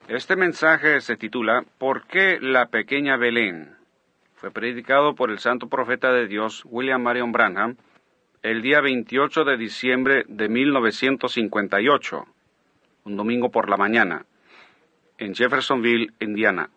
Este mensaje se titula ¿Por qué la pequeña Belén? Fue predicado por el santo profeta de Dios, William Marion Branham, el día 28 de diciembre de 1958, un domingo por la mañana, en Jeffersonville, Indiana.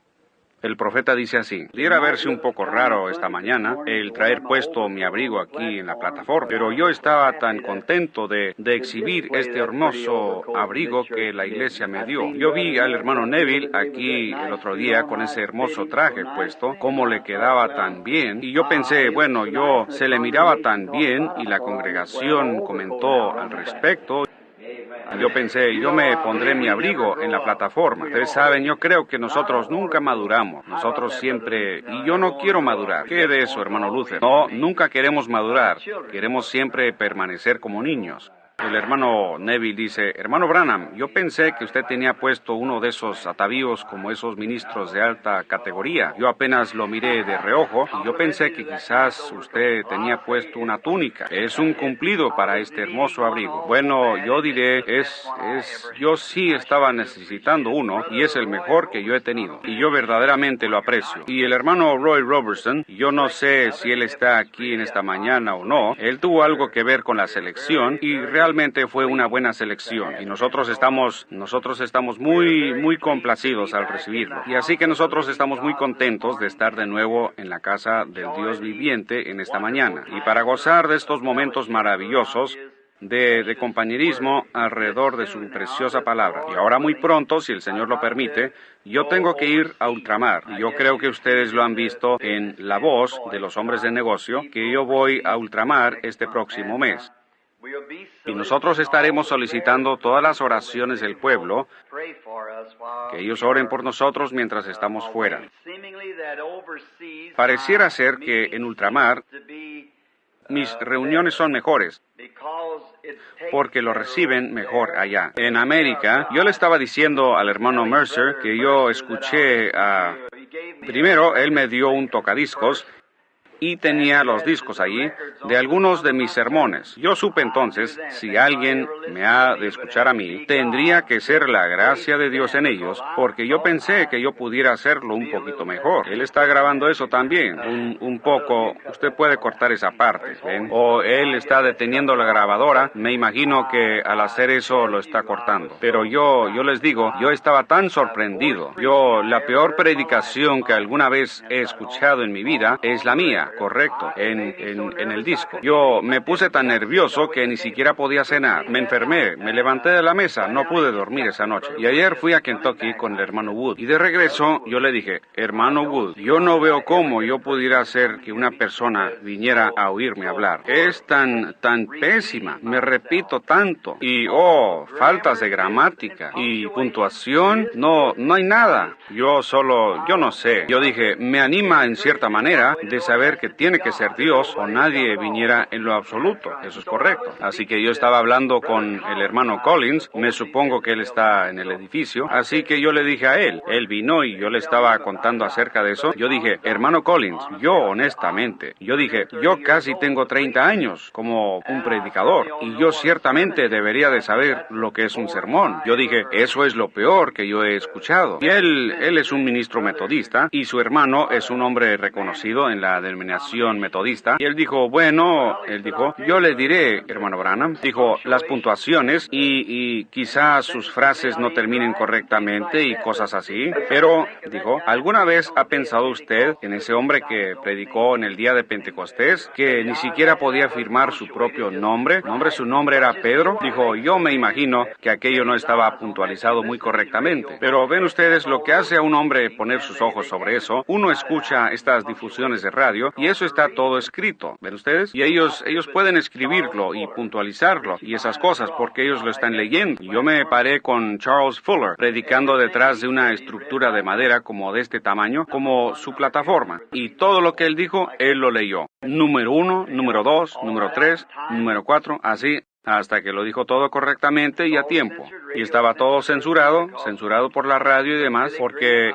El profeta dice así: pudiera verse un poco raro esta mañana el traer puesto mi abrigo aquí en la plataforma, pero yo estaba tan contento de exhibir este hermoso abrigo que la iglesia me dio. Yo vi al hermano Neville aquí el otro día con ese hermoso traje puesto, cómo le quedaba tan bien, y yo pensé, bueno, se le miraba tan bien, y la congregación comentó al respecto. Yo pensé, yo me pondré mi abrigo en la plataforma. Ustedes saben, yo creo que nosotros nunca maduramos. Nosotros siempre... Y yo no quiero madurar. ¿Qué de eso, hermano Luther? No, nunca queremos madurar. Queremos siempre permanecer como niños. El hermano Neville dice: hermano Branham, yo pensé que usted tenía puesto uno de esos atavíos como esos ministros de alta categoría. Yo apenas lo miré de reojo y yo pensé que quizás usted tenía puesto una túnica. Es un cumplido para este hermoso abrigo. Bueno, yo diré, yo sí estaba necesitando uno y es el mejor que yo he tenido. Y yo verdaderamente lo aprecio. Y el hermano Roy Robertson, yo no sé si él está aquí en esta mañana o no, él tuvo algo que ver con la selección y realmente fue una buena selección y nosotros estamos muy complacidos al recibirlo. Y así que nosotros estamos muy contentos de estar de nuevo en la casa del Dios viviente en esta mañana y para gozar de estos momentos maravillosos de compañerismo alrededor de su preciosa palabra. Y ahora muy pronto, si el Señor lo permite, yo tengo que ir a ultramar. Y yo creo que ustedes lo han visto en La Voz de los Hombres de Negocio, que yo voy a ultramar este próximo mes. Y nosotros estaremos solicitando todas las oraciones del pueblo, que ellos oren por nosotros mientras estamos fuera. Pareciera ser que en ultramar mis reuniones son mejores, porque lo reciben mejor allá. En América, yo le estaba diciendo al hermano Mercer que yo escuché primero, él me dio un tocadiscos, y tenía los discos allí de algunos de mis sermones. Yo supe entonces, si alguien me ha de escuchar a mí, tendría que ser la gracia de Dios en ellos, porque yo pensé que yo pudiera hacerlo un poquito mejor. Él está grabando eso también, un poco. Usted puede cortar esa parte, ¿ven? O él está deteniendo la grabadora. Me imagino que al hacer eso lo está cortando. Pero yo les digo, yo estaba tan sorprendido. La peor predicación que alguna vez he escuchado en mi vida es la mía. Correcto, en el disco. Yo me puse tan nervioso que ni siquiera podía cenar. Me enfermé, me levanté de la mesa, no pude dormir esa noche. Y ayer fui a Kentucky con el hermano Wood. Y de regreso yo le dije: hermano Wood, yo no veo cómo yo pudiera hacer que una persona viniera a oírme hablar. Es tan pésima, me repito tanto. Y faltas de gramática y puntuación, no hay nada. Yo no sé. Yo dije, me anima en cierta manera de saber que tiene que ser Dios o nadie viniera en lo absoluto. Eso es correcto. Así que yo estaba hablando con el hermano Collins, me supongo que él está en el edificio, así que yo le dije a él vino y yo le estaba contando acerca de eso. Yo dije, hermano Collins, yo dije, yo casi tengo 30 años como un predicador y yo ciertamente debería de saber lo que es un sermón. Yo dije, eso es lo peor que yo he escuchado. Y él es un ministro metodista y su hermano es un hombre reconocido en la denominación metodista. Y él dijo, yo le diré, hermano Branham, dijo, las puntuaciones y quizás sus frases no terminen correctamente y cosas así, pero, dijo, ¿alguna vez ha pensado usted en ese hombre que predicó en el día de Pentecostés, que ni siquiera podía firmar su propio nombre? Su nombre era Pedro. Dijo, yo me imagino que aquello no estaba puntualizado muy correctamente. Pero ven ustedes lo que hace a un hombre poner sus ojos sobre eso. Uno escucha estas difusiones de radio y eso está todo escrito, ¿ven ustedes? Y ellos pueden escribirlo y puntualizarlo y esas cosas porque ellos lo están leyendo. Yo me paré con Charles Fuller predicando detrás de una estructura de madera como de este tamaño, como su plataforma. Y todo lo que él dijo, él lo leyó. Número 1, número 2, número 3, número 4, así. hasta que lo dijo todo correctamente y a tiempo. Y estaba todo censurado por la radio y demás,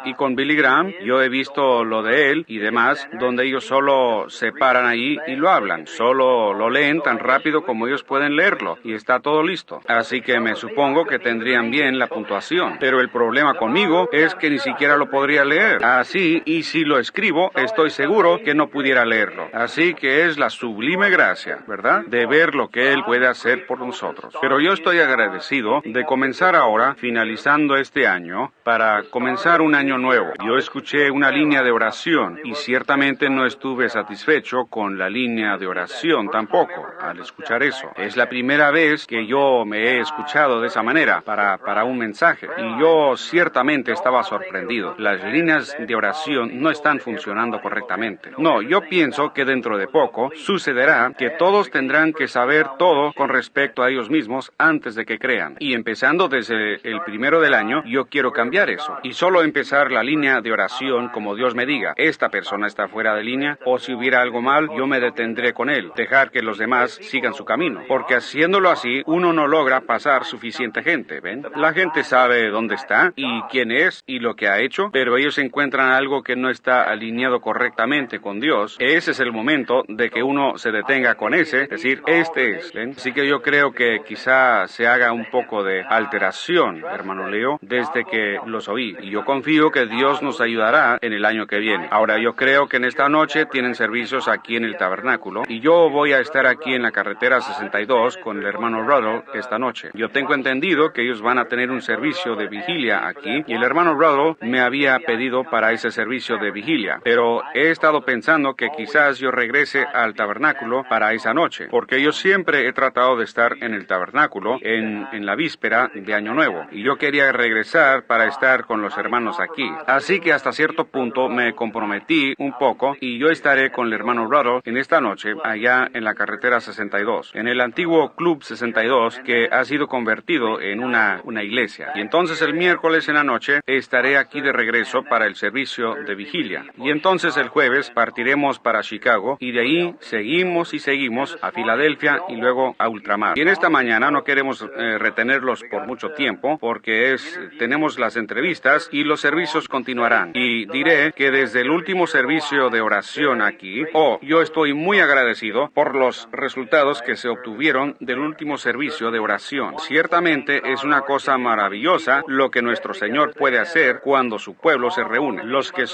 y con Billy Graham, yo he visto lo de él y demás, donde ellos solo se paran ahí y lo hablan. Solo lo leen tan rápido como ellos pueden leerlo, y está todo listo. Así que me supongo que tendrían bien la puntuación. Pero el problema conmigo es que ni siquiera lo podría leer. Así, y si lo escribo, estoy seguro que no pudiera leerlo. Así que es la sublime gracia, ¿verdad?, de ver lo que Él puede hacer por nosotros. Pero yo estoy agradecido de comenzar ahora, finalizando este año, para comenzar un año nuevo. Yo escuché una línea de oración y ciertamente no estuve satisfecho con la línea de oración tampoco al escuchar eso. Es la primera vez que yo me he escuchado de esa manera para un mensaje y yo ciertamente estaba sorprendido. Las líneas de oración no están funcionando correctamente. No, yo pienso que dentro de poco sucederá que todos tendrán que saber todo con respecto a ellos mismos antes de que crean. Y empezando desde el primero del año, yo quiero cambiar eso. Y solo empezar la línea de oración como Dios me diga. Esta persona está fuera de línea, o si hubiera algo mal, yo me detendré con él. Dejar que los demás sigan su camino. Porque haciéndolo así, uno no logra pasar suficiente gente, ¿ven? La gente sabe dónde está y quién es y lo que ha hecho, pero ellos encuentran algo que no está alineado correctamente con Dios. Ese es el momento de que uno se detenga con ese, es decir, este es, ¿ven? Así que yo creo que quizá se haga un poco de alteración, hermano Leo, desde que los oí. Y yo confío que Dios nos ayudará en el año que viene. Ahora, yo creo que en esta noche tienen servicios aquí en el tabernáculo y yo voy a estar aquí en la carretera 62 con el hermano Ruddle esta noche. Yo tengo entendido que ellos van a tener un servicio de vigilia aquí y el hermano Ruddle me había pedido para ese servicio de vigilia, pero he estado pensando que quizás yo regrese al tabernáculo para esa noche, porque yo siempre he tratado de estar en el tabernáculo en la víspera de Año Nuevo, y yo quería regresar para estar con los hermanos aquí. Así que hasta cierto punto me comprometí un poco, y yo estaré con el hermano Ruddle en esta noche, allá en la carretera 62, en el antiguo Club 62, que ha sido convertido en una iglesia. Y entonces el miércoles en la noche estaré aquí de regreso para el servicio de vigilia. Y entonces el jueves partiremos para Chicago, y de ahí seguimos a Filadelfia y luego a ultramar. Y en esta mañana no queremos retenerlos por mucho tiempo, porque tenemos las entrevistas y los servicios continuarán. Y diré que desde el último servicio de oración aquí, yo estoy muy agradecido por los resultados que se obtuvieron del último servicio de oración. Ciertamente es una cosa maravillosa lo que nuestro Señor puede hacer cuando su pueblo se reúne. Los que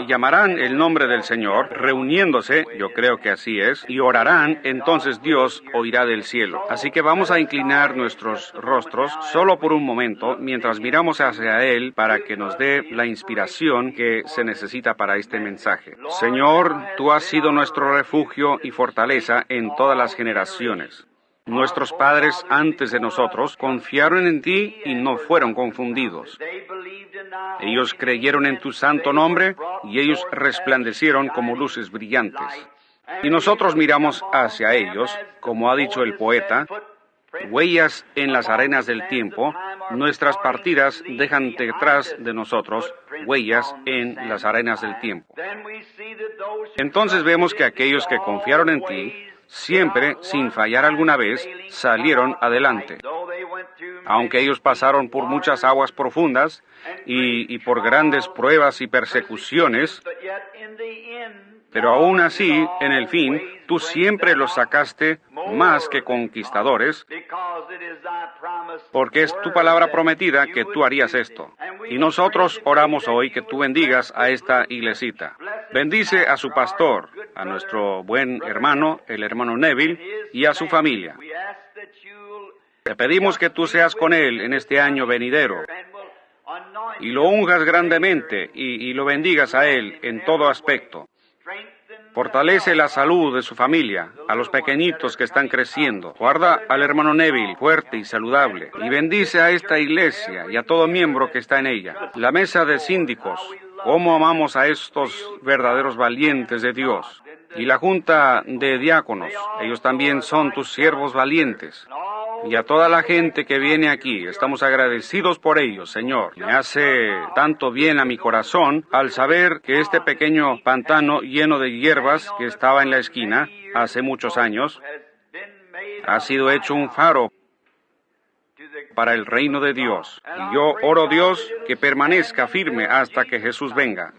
llamarán el nombre del Señor, reuniéndose, yo creo que así es, y orarán, entonces Dios oirá del cielo. Así que vamos a inclinar nuestros rostros solo por un momento mientras miramos hacia Él para que nos dé la inspiración que se necesita para este mensaje. Señor, tú has sido nuestro refugio y fortaleza en todas las generaciones. Nuestros padres antes de nosotros confiaron en ti y no fueron confundidos. Ellos creyeron en tu santo nombre y ellos resplandecieron como luces brillantes. Y nosotros miramos hacia ellos, como ha dicho el poeta, huellas en las arenas del tiempo, nuestras partidas dejan detrás de nosotros huellas en las arenas del tiempo. Entonces vemos que aquellos que confiaron en ti, siempre, sin fallar alguna vez, salieron adelante. Aunque ellos pasaron por muchas aguas profundas y por grandes pruebas y persecuciones, pero aún así, en el fin, tú siempre los sacaste más que conquistadores, porque es tu palabra prometida que tú harías esto. Y nosotros oramos hoy que tú bendigas a esta iglesita. Bendice a su pastor, a nuestro buen hermano, el hermano Neville, y a su familia. Te pedimos que tú seas con él en este año venidero, y lo unjas grandemente, y lo bendigas a él en todo aspecto. Fortalece la salud de su familia, a los pequeñitos que están creciendo. Guarda al hermano Neville fuerte y saludable. Y bendice a esta iglesia y a todo miembro que está en ella. La mesa de síndicos, cómo amamos a estos verdaderos valientes de Dios. Y la junta de diáconos, ellos también son tus siervos valientes. Y a toda la gente que viene aquí, estamos agradecidos por ellos, Señor. Me hace tanto bien a mi corazón al saber que este pequeño pantano lleno de hierbas que estaba en la esquina hace muchos años Ha sido hecho un faro para el reino de Dios. Y yo oro, Dios, que permanezca firme hasta que Jesús venga.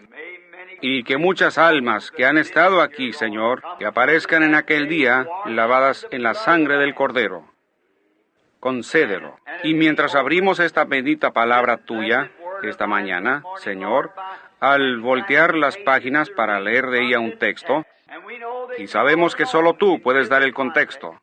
Y que muchas almas que han estado aquí, Señor, que aparezcan en aquel día lavadas en la sangre del Cordero. Concédelo. Y mientras abrimos esta bendita palabra tuya esta mañana, Señor, al voltear las páginas para leer de ella un texto, y sabemos que solo tú puedes dar el contexto,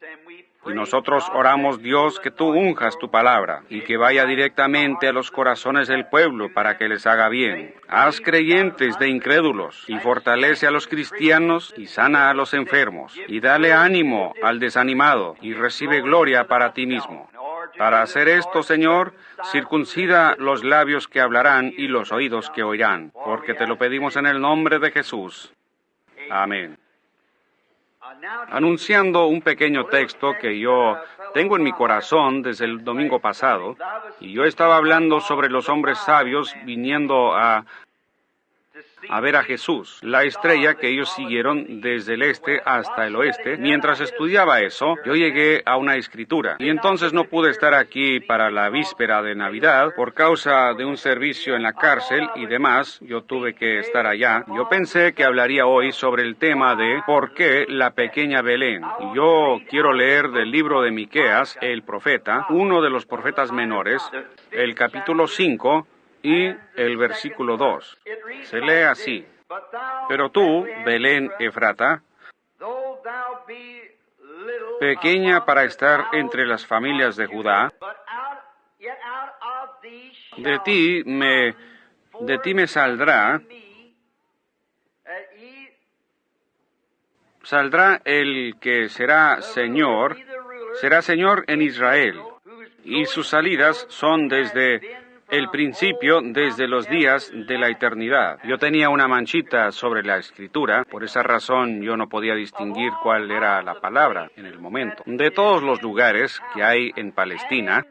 y nosotros oramos, Dios, que tú unjas tu palabra y que vaya directamente a los corazones del pueblo para que les haga bien. Haz creyentes de incrédulos y fortalece a los cristianos y sana a los enfermos y dale ánimo al desanimado y recibe gloria para ti mismo. Para hacer esto, Señor, circuncida los labios que hablarán y los oídos que oirán, porque te lo pedimos en el nombre de Jesús. Amén. Anunciando un pequeño texto que yo tengo en mi corazón desde el domingo pasado, y yo estaba hablando sobre los hombres sabios viniendo a ver a Jesús, la estrella que ellos siguieron desde el este hasta el oeste. Mientras estudiaba eso, yo llegué a una escritura, y entonces no pude estar aquí para la víspera de Navidad por causa de un servicio en la cárcel y demás. Yo tuve que estar allá. Yo pensé que hablaría hoy sobre el tema de ¿por qué la pequeña Belén? Y yo quiero leer del libro de Miqueas, el profeta, uno de los profetas menores, el capítulo 5, y el versículo 2. Se lee así: Pero tú, Belén Efrata, pequeña para estar entre las familias de Judá, de ti me saldrá el que será Señor en Israel, y sus salidas son desde el principio, desde los días de la eternidad. Yo tenía una manchita sobre la escritura, por esa razón yo no podía distinguir cuál era la palabra en el momento. De todos los lugares que hay en Palestina,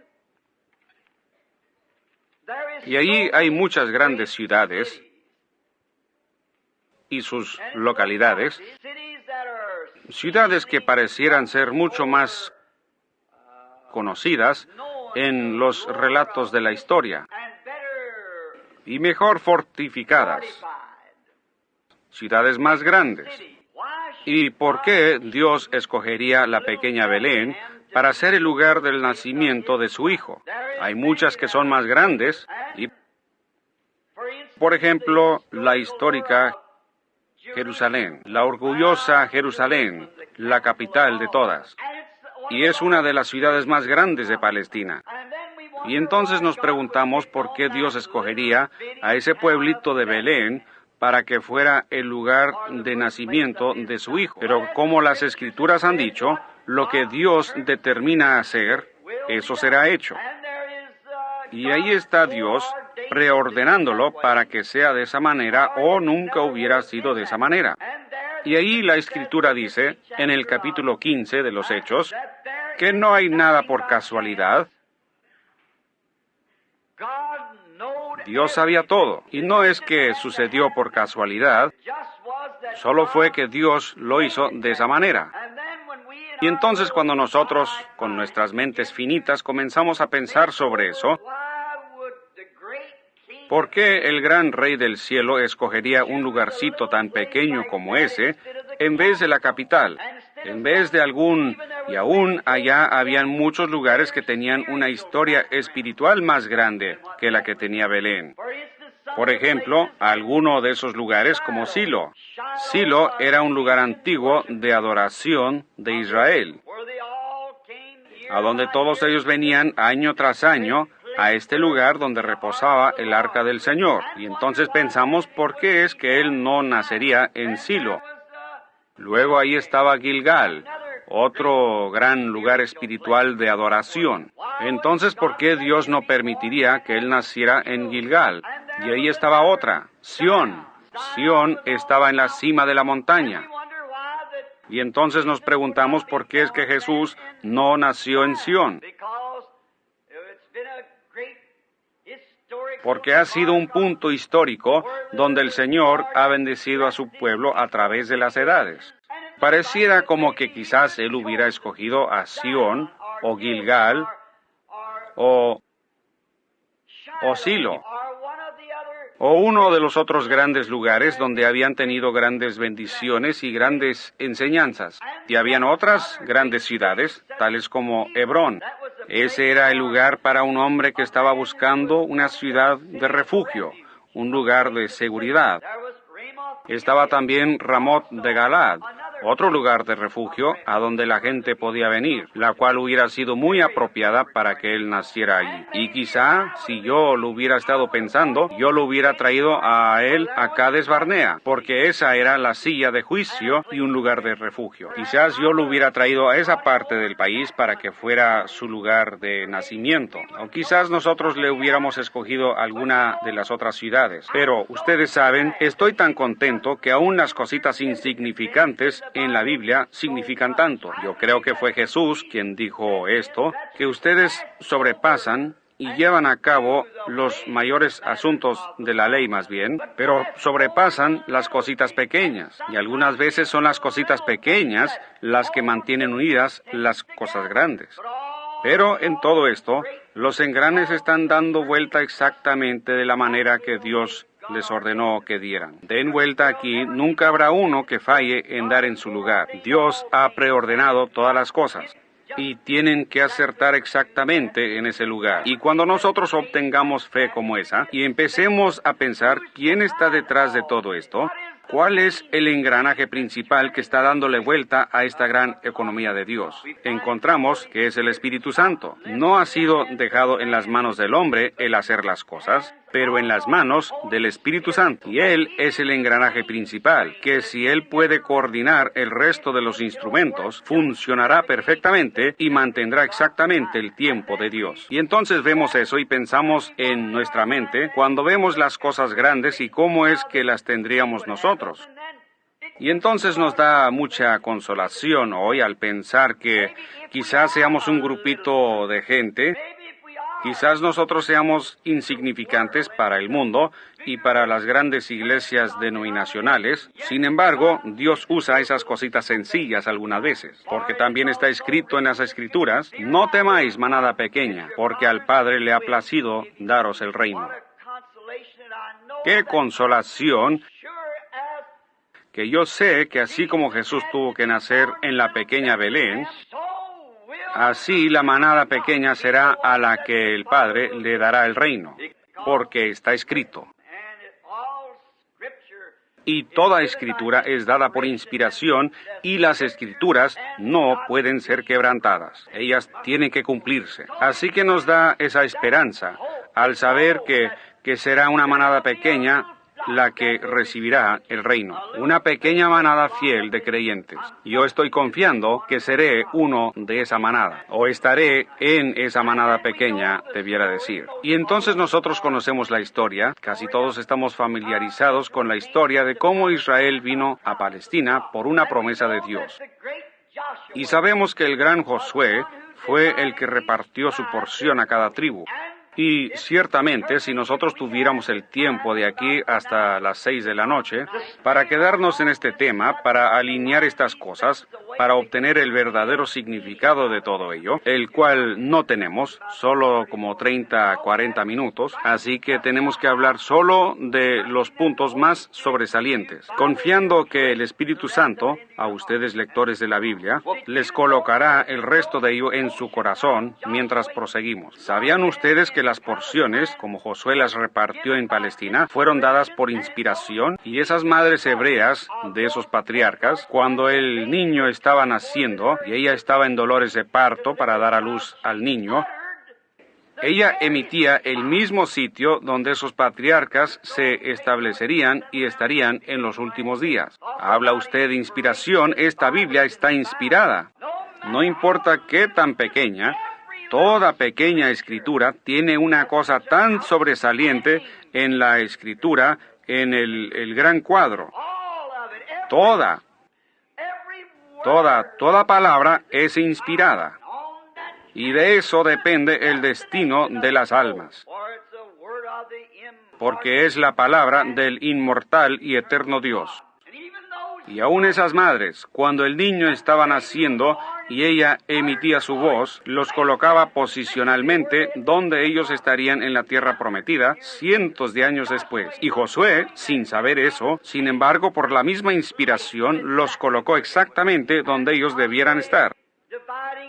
y allí hay muchas grandes ciudades y sus localidades, ciudades que parecieran ser mucho más conocidas en los relatos de la historia y mejor fortificadas, ciudades más grandes. ¿Y por qué Dios escogería la pequeña Belén para ser el lugar del nacimiento de su Hijo? Hay muchas que son más grandes, y, por ejemplo, la histórica Jerusalén, la orgullosa Jerusalén, la capital de todas, y es una de las ciudades más grandes de Palestina. Y entonces nos preguntamos por qué Dios escogería a ese pueblito de Belén para que fuera el lugar de nacimiento de su Hijo. Pero como las Escrituras han dicho, lo que Dios determina hacer, eso será hecho. Y ahí está Dios preordenándolo para que sea de esa manera o nunca hubiera sido de esa manera. Y ahí la Escritura dice, en el capítulo 15 de los Hechos, que no hay nada por casualidad. Dios sabía todo, y no es que sucedió por casualidad, solo fue que Dios lo hizo de esa manera. Y entonces cuando nosotros, con nuestras mentes finitas, comenzamos a pensar sobre eso, ¿por qué el gran Rey del cielo escogería un lugarcito tan pequeño como ese en vez de la capital? En vez de y aún allá habían muchos lugares que tenían una historia espiritual más grande que la que tenía Belén. Por ejemplo, alguno de esos lugares como Silo. Silo era un lugar antiguo de adoración de Israel, a donde todos ellos venían año tras año a este lugar donde reposaba el arca del Señor. Y entonces pensamos, ¿por qué es que él no nacería en Silo? Luego ahí estaba Gilgal, otro gran lugar espiritual de adoración. Entonces, ¿por qué Dios no permitiría que él naciera en Gilgal? Y ahí estaba otra, Sión. Sión estaba en la cima de la montaña. Y entonces nos preguntamos por qué es que Jesús no nació en Sión. Porque ha sido un punto histórico donde el Señor ha bendecido a su pueblo a través de las edades. Pareciera como que quizás él hubiera escogido a Sión, o Gilgal, o Silo, o uno de los otros grandes lugares donde habían tenido grandes bendiciones y grandes enseñanzas. Y habían otras grandes ciudades, tales como Hebrón. Ese era el lugar para un hombre que estaba buscando una ciudad de refugio, un lugar de seguridad. Estaba también Ramot de Galad, otro lugar de refugio a donde la gente podía venir, la cual hubiera sido muy apropiada para que él naciera allí. Y quizá, si yo lo hubiera estado pensando, yo lo hubiera traído a él a Cades Barnea, porque esa era la silla de juicio y un lugar de refugio. Quizás yo lo hubiera traído a esa parte del país para que fuera su lugar de nacimiento. O quizás nosotros le hubiéramos escogido alguna de las otras ciudades. Pero ustedes saben, estoy tan contento que aún las cositas insignificantes en la Biblia significan tanto. Yo creo que fue Jesús quien dijo esto, que ustedes sobrepasan y llevan a cabo los mayores asuntos de la ley más bien, pero sobrepasan las cositas pequeñas. Y algunas veces son las cositas pequeñas las que mantienen unidas las cosas grandes. Pero en todo esto, los engranes están dando vuelta exactamente de la manera que Dios les ordenó que dieran. Den vuelta aquí, nunca habrá uno que falle en dar en su lugar. Dios ha preordenado todas las cosas y tienen que acertar exactamente en ese lugar. Y cuando nosotros obtengamos fe como esa y empecemos a pensar quién está detrás de todo esto, ¿cuál es el engranaje principal que está dándole vuelta a esta gran economía de Dios? Encontramos que es el Espíritu Santo. No ha sido dejado en las manos del hombre el hacer las cosas, pero en las manos del Espíritu Santo. Y Él es el engranaje principal, que si Él puede coordinar el resto de los instrumentos, funcionará perfectamente y mantendrá exactamente el tiempo de Dios. Y entonces vemos eso y pensamos en nuestra mente cuando vemos las cosas grandes y cómo es que las tendríamos nosotros. Y entonces nos da mucha consolación hoy al pensar que quizás seamos un grupito de gente. Quizás nosotros seamos insignificantes para el mundo y para las grandes iglesias denominacionales. Sin embargo, Dios usa esas cositas sencillas algunas veces, porque también está escrito en las Escrituras, no temáis manada pequeña, porque al Padre le ha placido daros el reino. ¡Qué consolación! Que yo sé que así como Jesús tuvo que nacer en la pequeña Belén, así la manada pequeña será a la que el Padre le dará el reino, porque está escrito. Y toda escritura es dada por inspiración y las escrituras no pueden ser quebrantadas. Ellas tienen que cumplirse. Así que nos da esa esperanza al saber que será una manada pequeña la que recibirá el reino. Una pequeña manada fiel de creyentes. Yo estoy confiando que seré uno de esa manada, o estaré en esa manada pequeña, debiera decir. Y entonces nosotros conocemos la historia, casi todos estamos familiarizados con la historia de cómo Israel vino a Palestina por una promesa de Dios. Y sabemos que el gran Josué fue el que repartió su porción a cada tribu. Y ciertamente, si nosotros tuviéramos el tiempo de aquí hasta las 6 de la noche, para quedarnos en este tema, para alinear estas cosas, para obtener el verdadero significado de todo ello, el cual no tenemos, solo como 30, 40 minutos, así que tenemos que hablar solo de los puntos más sobresalientes, confiando que el Espíritu Santo, a ustedes lectores de la Biblia, les colocará el resto de ello en su corazón mientras proseguimos. ¿Sabían ustedes que las porciones, como Josué las repartió en Palestina, fueron dadas por inspiración? Y esas madres hebreas de esos patriarcas, cuando el niño estaba naciendo y ella estaba en dolores de parto para dar a luz al niño, ella emitía el mismo sitio donde esos patriarcas se establecerían y estarían en los últimos días. Habla usted de inspiración, esta Biblia está inspirada. No importa qué tan pequeña, toda pequeña escritura tiene una cosa tan sobresaliente en la escritura, en el gran cuadro. Toda palabra es inspirada. Y de eso depende el destino de las almas. Porque es la palabra del inmortal y eterno Dios. Y aún esas madres, cuando el niño estaba naciendo y ella emitía su voz, los colocaba posicionalmente donde ellos estarían en la tierra prometida cientos de años después. Y Josué, sin saber eso, sin embargo, por la misma inspiración, los colocó exactamente donde ellos debieran estar.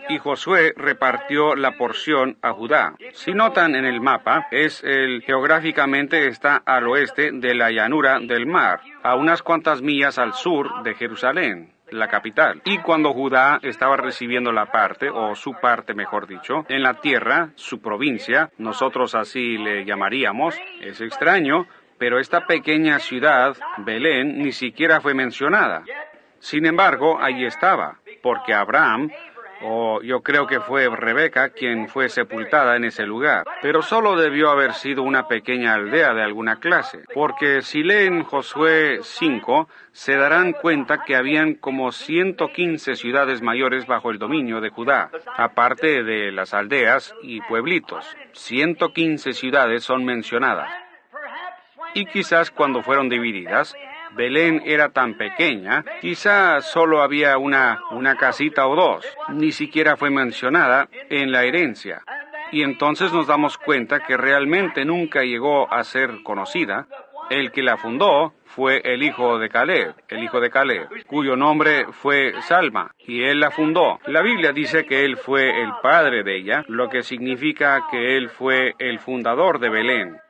Y Josué repartió la porción a Judá. Si notan en el mapa, geográficamente está al oeste de la llanura del mar, a unas cuantas millas al sur de Jerusalén, la capital. Y cuando Judá estaba recibiendo la parte, o su parte mejor dicho, en la tierra, su provincia, nosotros así le llamaríamos, es extraño, pero esta pequeña ciudad, Belén, ni siquiera fue mencionada. Sin embargo, allí estaba, porque Abraham, o yo creo que fue Rebeca quien fue sepultada en ese lugar. Pero solo debió haber sido una pequeña aldea de alguna clase, porque si leen Josué 5, se darán cuenta que habían como 115 ciudades mayores bajo el dominio de Judá, aparte de las aldeas y pueblitos. 115 ciudades son mencionadas. Y quizás cuando fueron divididas, Belén era tan pequeña, quizá solo había una casita o dos, ni siquiera fue mencionada en la herencia. Y entonces nos damos cuenta que realmente nunca llegó a ser conocida. El que la fundó fue el hijo de Caleb, cuyo nombre fue Salma, y él la fundó. La Biblia dice que él fue el padre de ella, lo que significa que él fue el fundador de Belén.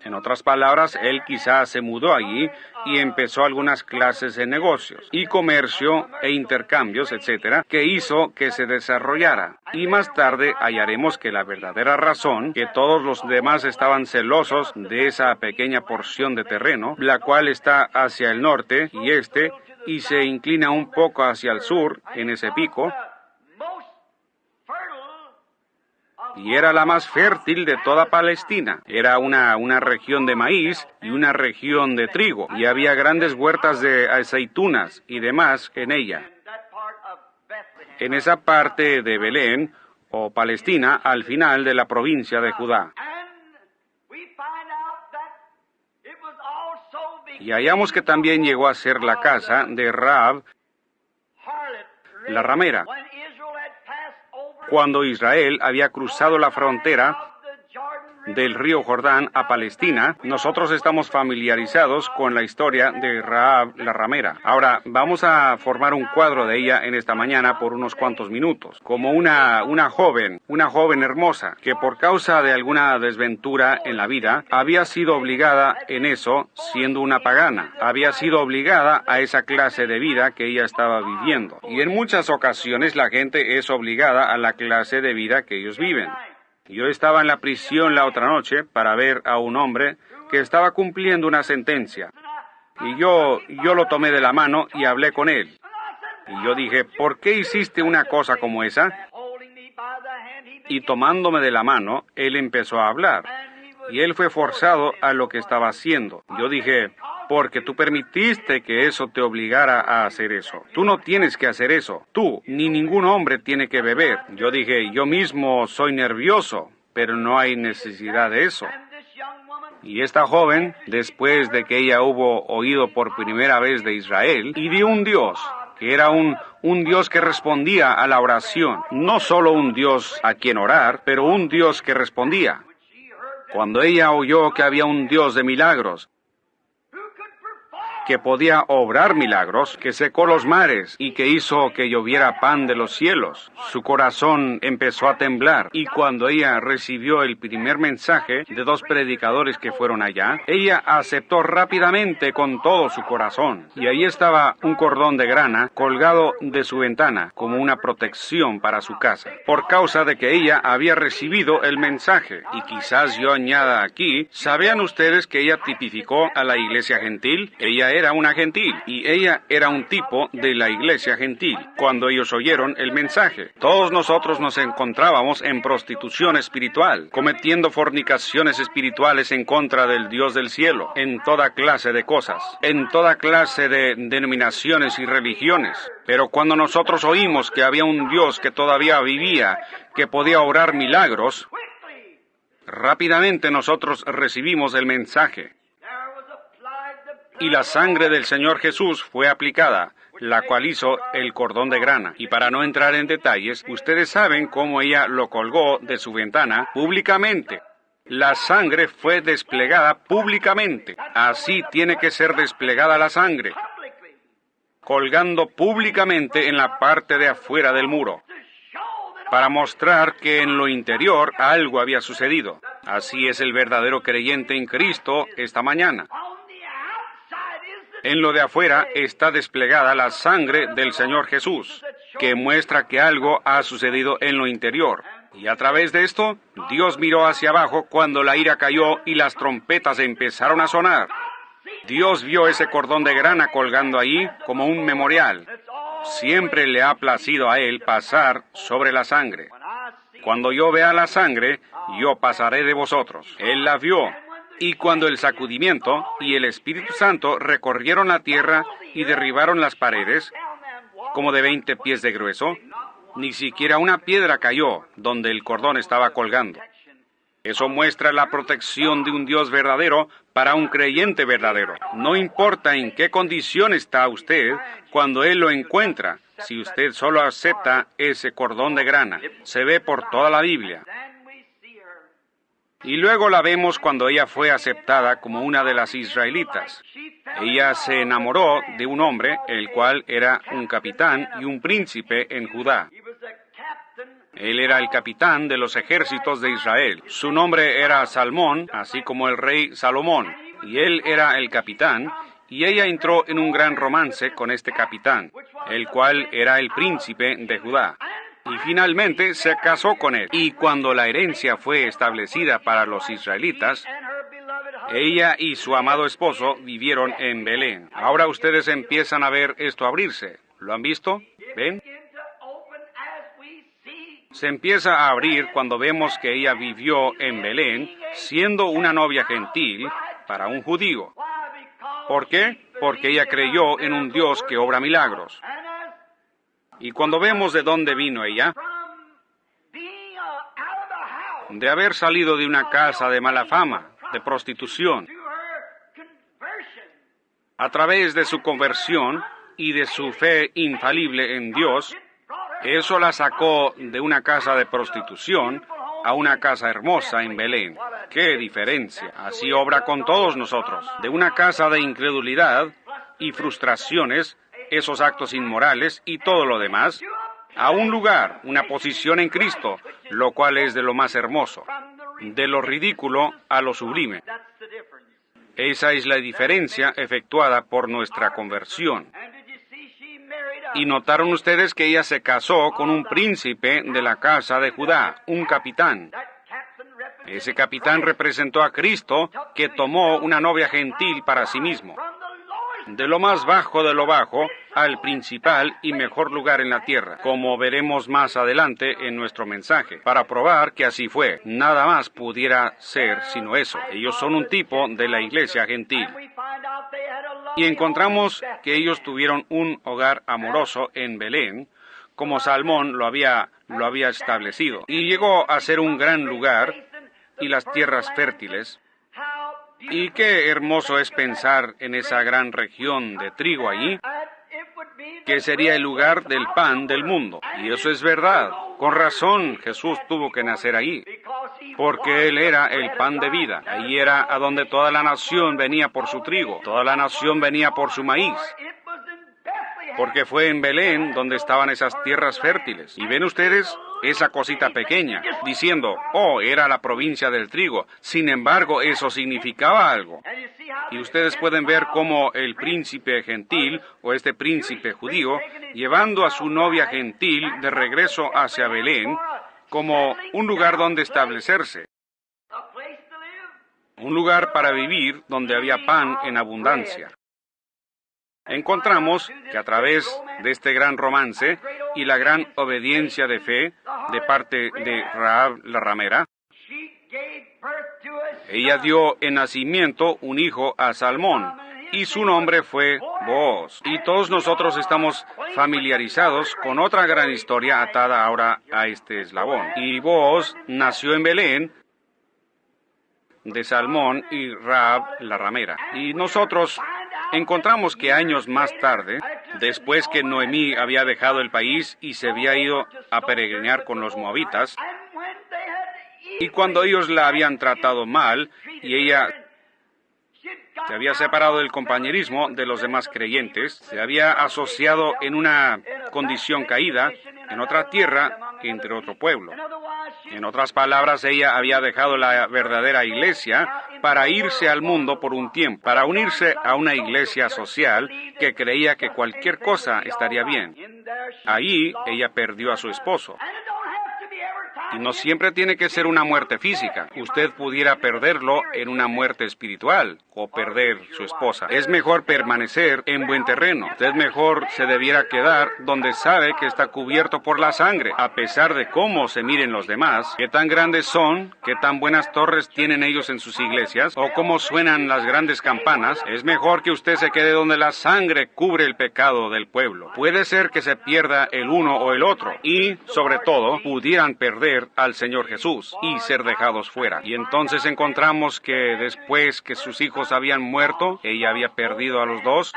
En otras palabras, él quizás se mudó allí y empezó algunas clases de negocios y comercio e intercambios, etcétera, que hizo que se desarrollara. Y más tarde hallaremos que la verdadera razón, que todos los demás estaban celosos de esa pequeña porción de terreno, la cual está hacia el norte y este, y se inclina un poco hacia el sur, en ese pico, y era la más fértil de toda Palestina. Era una región de maíz y una región de trigo, y había grandes huertas de aceitunas y demás en ella. En esa parte de Belén, o Palestina, al final de la provincia de Judá. Y hallamos que también llegó a ser la casa de Rahab, la ramera. Cuando Israel había cruzado la frontera del río Jordán a Palestina, nosotros estamos familiarizados con la historia de Rahab la ramera. Ahora, vamos a formar un cuadro de ella en esta mañana por unos cuantos minutos, como una joven hermosa, que por causa de alguna desventura en la vida, había sido obligada en eso, siendo una pagana. Había sido obligada a esa clase de vida que ella estaba viviendo. Y en muchas ocasiones la gente es obligada a la clase de vida que ellos viven. Yo estaba en la prisión la otra noche para ver a un hombre que estaba cumpliendo una sentencia. Y yo lo tomé de la mano y hablé con él. Y yo dije, ¿por qué hiciste una cosa como esa? Y tomándome de la mano, él empezó a hablar. Y él fue forzado a lo que estaba haciendo. Yo dije, porque tú permitiste que eso te obligara a hacer eso. Tú no tienes que hacer eso. Tú, ni ningún hombre tiene que beber. Yo dije, yo mismo soy nervioso, pero no hay necesidad de eso. Y esta joven, después de que ella hubo oído por primera vez de Israel, y de un Dios, que era un Dios que respondía a la oración, no solo un Dios a quien orar, pero un Dios que respondía. Cuando ella oyó que había un Dios de milagros, que podía obrar milagros, que secó los mares y que hizo que lloviera pan de los cielos, su corazón empezó a temblar. Y cuando ella recibió el primer mensaje de dos predicadores que fueron allá, ella aceptó rápidamente con todo su corazón. Y ahí estaba un cordón de grana colgado de su ventana como una protección para su casa, por causa de que ella había recibido el mensaje. Y quizás yo añada aquí, ¿sabían ustedes que ella tipificó a la iglesia gentil? Ella era una gentil, y ella era un tipo de la iglesia gentil. Cuando ellos oyeron el mensaje, todos nosotros nos encontrábamos en prostitución espiritual, cometiendo fornicaciones espirituales en contra del Dios del cielo, en toda clase de cosas, en toda clase de denominaciones y religiones. Pero cuando nosotros oímos que había un Dios que todavía vivía, que podía obrar milagros, rápidamente nosotros recibimos el mensaje. y la sangre del Señor Jesús fue aplicada, la cual hizo el cordón de grana. Y para no entrar en detalles, ustedes saben cómo ella lo colgó de su ventana públicamente. La sangre fue desplegada públicamente. Así tiene que ser desplegada la sangre, colgando públicamente en la parte de afuera del muro, para mostrar que en lo interior algo había sucedido. Así es el verdadero creyente en Cristo esta mañana. En lo de afuera está desplegada la sangre del Señor Jesús, que muestra que algo ha sucedido en lo interior. Y a través de esto, Dios miró hacia abajo cuando la ira cayó y las trompetas empezaron a sonar. Dios vio ese cordón de grana colgando ahí como un memorial. Siempre le ha placido a Él pasar sobre la sangre. Cuando yo vea la sangre, yo pasaré de vosotros. Él la vio. Y cuando el sacudimiento y el Espíritu Santo recorrieron la tierra y derribaron las paredes, como de 20 pies de grueso, ni siquiera una piedra cayó donde el cordón estaba colgando. Eso muestra la protección de un Dios verdadero para un creyente verdadero. No importa en qué condición está usted, cuando Él lo encuentra, si usted solo acepta ese cordón de grana. Se ve por toda la Biblia. Y luego la vemos cuando ella fue aceptada como una de las israelitas. Ella se enamoró de un hombre, el cual era un capitán y un príncipe en Judá. Él era el capitán de los ejércitos de Israel. Su nombre era Salmón, así como el rey Salomón. Y él era el capitán, y ella entró en un gran romance con este capitán, el cual era el príncipe de Judá. Y finalmente se casó con él. Y cuando la herencia fue establecida para los israelitas, ella y su amado esposo vivieron en Belén. Ahora ustedes empiezan a ver esto abrirse. ¿Lo han visto? ¿Ven? Se empieza a abrir cuando vemos que ella vivió en Belén, siendo una novia gentil para un judío. ¿Por qué? Porque ella creyó en un Dios que obra milagros. Y cuando vemos de dónde vino ella, de haber salido de una casa de mala fama, de prostitución, a través de su conversión y de su fe infalible en Dios, eso la sacó de una casa de prostitución a una casa hermosa en Belén. ¡Qué diferencia! Así obra con todos nosotros. De una casa de incredulidad y frustraciones, esos actos inmorales y todo lo demás, a un lugar, una posición en Cristo, lo cual es de lo más hermoso, de lo ridículo a lo sublime. Esa es la diferencia efectuada por nuestra conversión. Y notaron ustedes que ella se casó con un príncipe de la casa de Judá, un capitán. Ese capitán representó a Cristo, que tomó una novia gentil para sí mismo. De lo más bajo de lo bajo al principal y mejor lugar en la tierra, como veremos más adelante en nuestro mensaje, para probar que así fue. Nada más pudiera ser sino eso. Ellos son un tipo de la iglesia gentil. Y encontramos que ellos tuvieron un hogar amoroso en Belén, como Salmón lo había establecido. Y llegó a ser un gran lugar y las tierras fértiles. Y qué hermoso es pensar en esa gran región de trigo allí, que sería el lugar del pan del mundo. Y eso es verdad. Con razón Jesús tuvo que nacer allí, porque Él era el pan de vida. Allí era a donde toda la nación venía por su trigo, toda la nación venía por su maíz, porque fue en Belén donde estaban esas tierras fértiles. Y ven ustedes esa cosita pequeña, diciendo, oh, era la provincia del trigo. Sin embargo, eso significaba algo. Y ustedes pueden ver cómo el príncipe gentil, o este príncipe judío, llevando a su novia gentil de regreso hacia Belén, como un lugar donde establecerse. Un lugar para vivir donde había pan en abundancia. Encontramos que a través de este gran romance y la gran obediencia de fe de parte de Rahab la ramera, ella dio en nacimiento un hijo a Salmón, y su nombre fue Booz. Y todos nosotros estamos familiarizados con otra gran historia atada ahora a este eslabón. Y Booz nació en Belén de Salmón y Rahab la ramera. Y nosotros Encontramos que años más tarde, después que Noemí había dejado el país y se había ido a peregrinar con los moabitas, y cuando ellos la habían tratado mal, y ella se había separado del compañerismo de los demás creyentes, se había asociado en una condición caída, en otra tierra, entre otro pueblo. En otras palabras, ella había dejado la verdadera iglesia para irse al mundo por un tiempo, para unirse a una iglesia social que creía que cualquier cosa estaría bien. Ahí ella perdió a su esposo. Y no siempre tiene que ser una muerte física. Usted pudiera perderlo en una muerte espiritual o perder su esposa. Es mejor permanecer en buen terreno. Usted mejor se debiera quedar donde sabe que está cubierto por la sangre, a pesar de cómo se miren los demás, qué tan grandes son, qué tan buenas torres tienen ellos en sus iglesias, o cómo suenan las grandes campanas. Es mejor que usted se quede donde la sangre cubre el pecado del pueblo. Puede ser que se pierda el uno o el otro, y, sobre todo, pudieran perder al Señor Jesús y ser dejados fuera. Y entonces encontramos que después que sus hijos habían muerto, ella había perdido a los dos,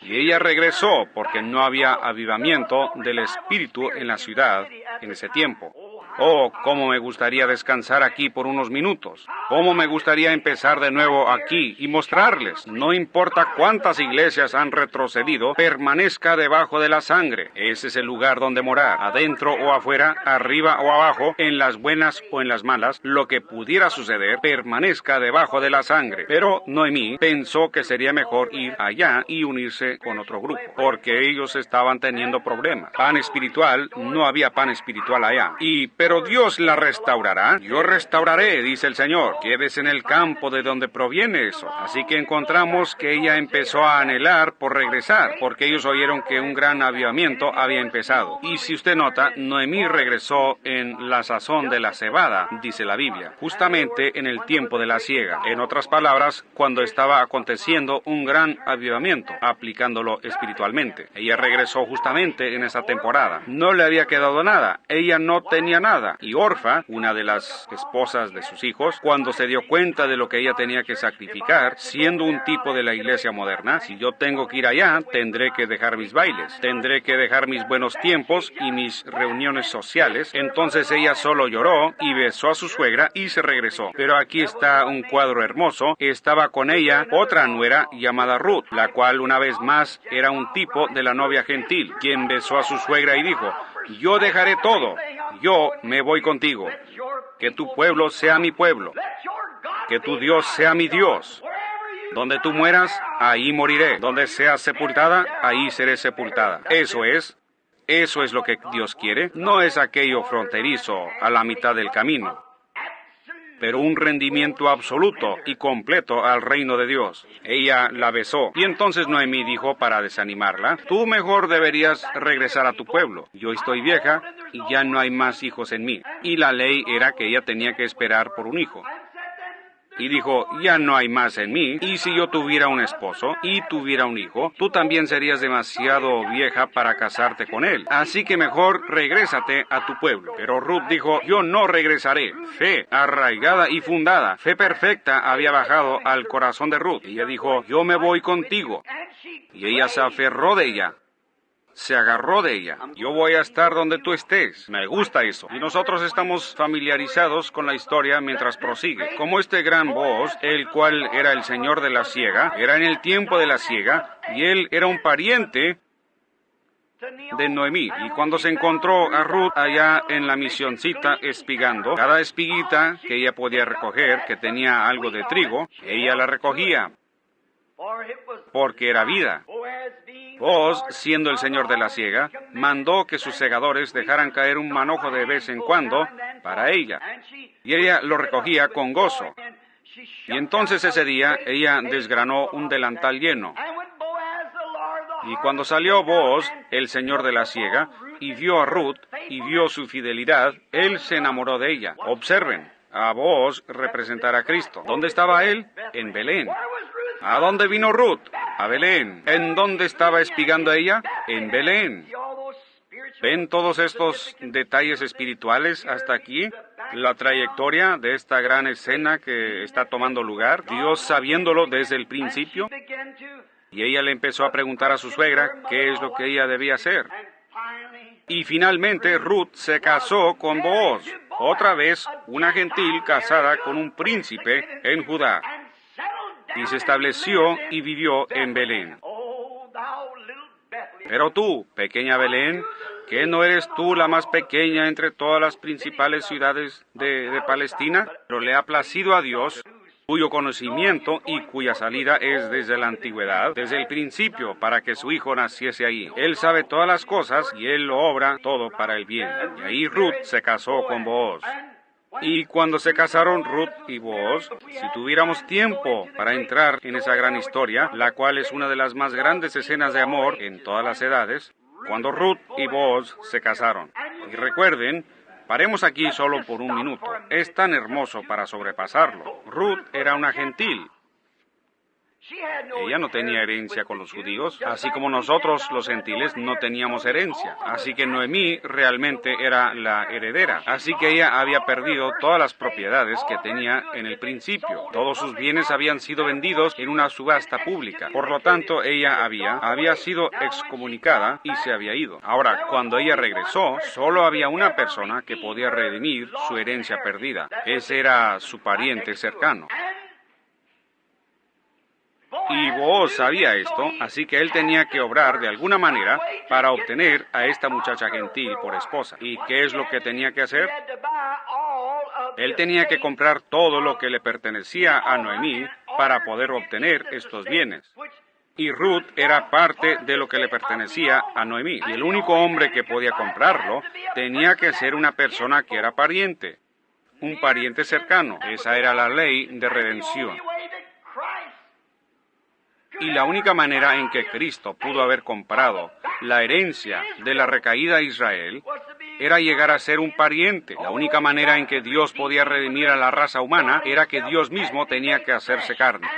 y ella regresó porque no había avivamiento del Espíritu en la ciudad en ese tiempo. Oh, cómo me gustaría descansar aquí por unos minutos. Cómo me gustaría empezar de nuevo aquí y mostrarles. No importa cuántas iglesias han retrocedido, permanezca debajo de la sangre. Ese es el lugar donde morar. Adentro o afuera, arriba o abajo, en las buenas o en las malas, lo que pudiera suceder, permanezca debajo de la sangre. Pero Noemí pensó que sería mejor ir allá y unirse con otro grupo, porque ellos estaban teniendo problemas. Pan espiritual, no había pan espiritual allá. Pero Dios la restaurará. Yo restauraré, dice el Señor. Quédese en el campo de donde proviene eso. Así que encontramos que ella empezó a anhelar por regresar, porque ellos oyeron que un gran avivamiento había empezado. Y si usted nota, Noemí regresó en la sazón de la cebada, dice la Biblia, justamente en el tiempo de la siega. En otras palabras, cuando estaba aconteciendo un gran avivamiento, aplicándolo espiritualmente. Ella regresó justamente en esa temporada. No le había quedado nada. Ella no tenía nada. Y Orfa, una de las esposas de sus hijos, cuando se dio cuenta de lo que ella tenía que sacrificar, siendo un tipo de la iglesia moderna, si yo tengo que ir allá, tendré que dejar mis bailes, tendré que dejar mis buenos tiempos y mis reuniones sociales. Entonces ella solo lloró y besó a su suegra y se regresó. Pero aquí está un cuadro hermoso. Estaba con ella otra nuera llamada Ruth, la cual una vez más era un tipo de la novia gentil, quien besó a su suegra y dijo: yo dejaré todo, yo me voy contigo. Que tu pueblo sea mi pueblo, que tu Dios sea mi Dios. Donde tú mueras, ahí moriré. Donde seas sepultada, ahí seré sepultada. Eso es lo que Dios quiere. No es aquello fronterizo a la mitad del camino, pero un rendimiento absoluto y completo al reino de Dios. Ella la besó. Y entonces Noemí dijo para desanimarla: tú mejor deberías regresar a tu pueblo. Yo estoy vieja y ya no hay más hijos en mí. Y la ley era que ella tenía que esperar por un hijo. Y dijo: ya no hay más en mí, y si yo tuviera un esposo y tuviera un hijo, tú también serías demasiado vieja para casarte con él. Así que mejor regrésate a tu pueblo. Pero Ruth dijo: yo no regresaré. Fe arraigada y fundada, fe perfecta había bajado al corazón de Ruth. Y ella dijo: yo me voy contigo. Y ella se aferró de ella. Se agarró de ella. Yo voy a estar donde tú estés. Me gusta eso. Y nosotros estamos familiarizados con la historia mientras prosigue. Como este gran Booz, el cual era el señor de la siega, era en el tiempo de la siega, y él era un pariente de Noemí. Y cuando se encontró a Ruth allá en la misioncita espigando, cada espiguita que ella podía recoger, que tenía algo de trigo, ella la recogía, porque era vida. Booz, siendo el señor de la siega, mandó que sus segadores dejaran caer un manojo de vez en cuando para ella, y ella lo recogía con gozo. Y entonces ese día ella desgranó un delantal lleno. Y cuando salió Booz, el señor de la siega, y vio a Ruth y vio su fidelidad, él se enamoró de ella. Observen, a Booz representar a Cristo. ¿Dónde estaba él? En Belén. ¿A dónde vino Ruth? A Belén. ¿En dónde estaba espigando ella? En Belén. ¿Ven todos estos detalles espirituales hasta aquí? La trayectoria de esta gran escena que está tomando lugar, Dios sabiéndolo desde el principio. Y ella le empezó a preguntar a su suegra qué es lo que ella debía hacer. Y finalmente Ruth se casó con Booz, otra vez una gentil casada con un príncipe en Judá. Y se estableció y vivió en Belén. Pero tú, pequeña Belén, ¿qué no eres tú la más pequeña entre todas las principales ciudades de Palestina? Pero le ha placido a Dios, cuyo conocimiento y cuya salida es desde la antigüedad, desde el principio, para que su hijo naciese ahí. Él sabe todas las cosas y él lo obra todo para el bien. Y ahí Ruth se casó con Booz. Y cuando se casaron Ruth y Booz, si tuviéramos tiempo para entrar en esa gran historia, la cual es una de las más grandes escenas de amor en todas las edades, cuando Ruth y Booz se casaron. Y recuerden, paremos aquí solo por un minuto. Es tan hermoso para sobrepasarlo. Ruth era una gentil. Ella no tenía herencia con los judíos, así como nosotros, los gentiles, no teníamos herencia. Así que Noemí realmente era la heredera. Así que ella había perdido todas las propiedades que tenía en el principio. Todos sus bienes habían sido vendidos en una subasta pública. Por lo tanto, ella había sido excomunicada y se había ido. Ahora, cuando ella regresó, solo había una persona que podía redimir su herencia perdida. Ese era su pariente cercano. Y Booz sabía esto, así que él tenía que obrar de alguna manera para obtener a esta muchacha gentil por esposa. ¿Y qué es lo que tenía que hacer? Él tenía que comprar todo lo que le pertenecía a Noemí para poder obtener estos bienes. Y Ruth era parte de lo que le pertenecía a Noemí. Y el único hombre que podía comprarlo tenía que ser una persona que era pariente, un pariente cercano. Esa era la ley de redención. Y la única manera en que Cristo pudo haber comprado la herencia de la recaída de Israel era llegar a ser un pariente. La única manera en que Dios podía redimir a la raza humana era que Dios mismo tenía que hacerse carne.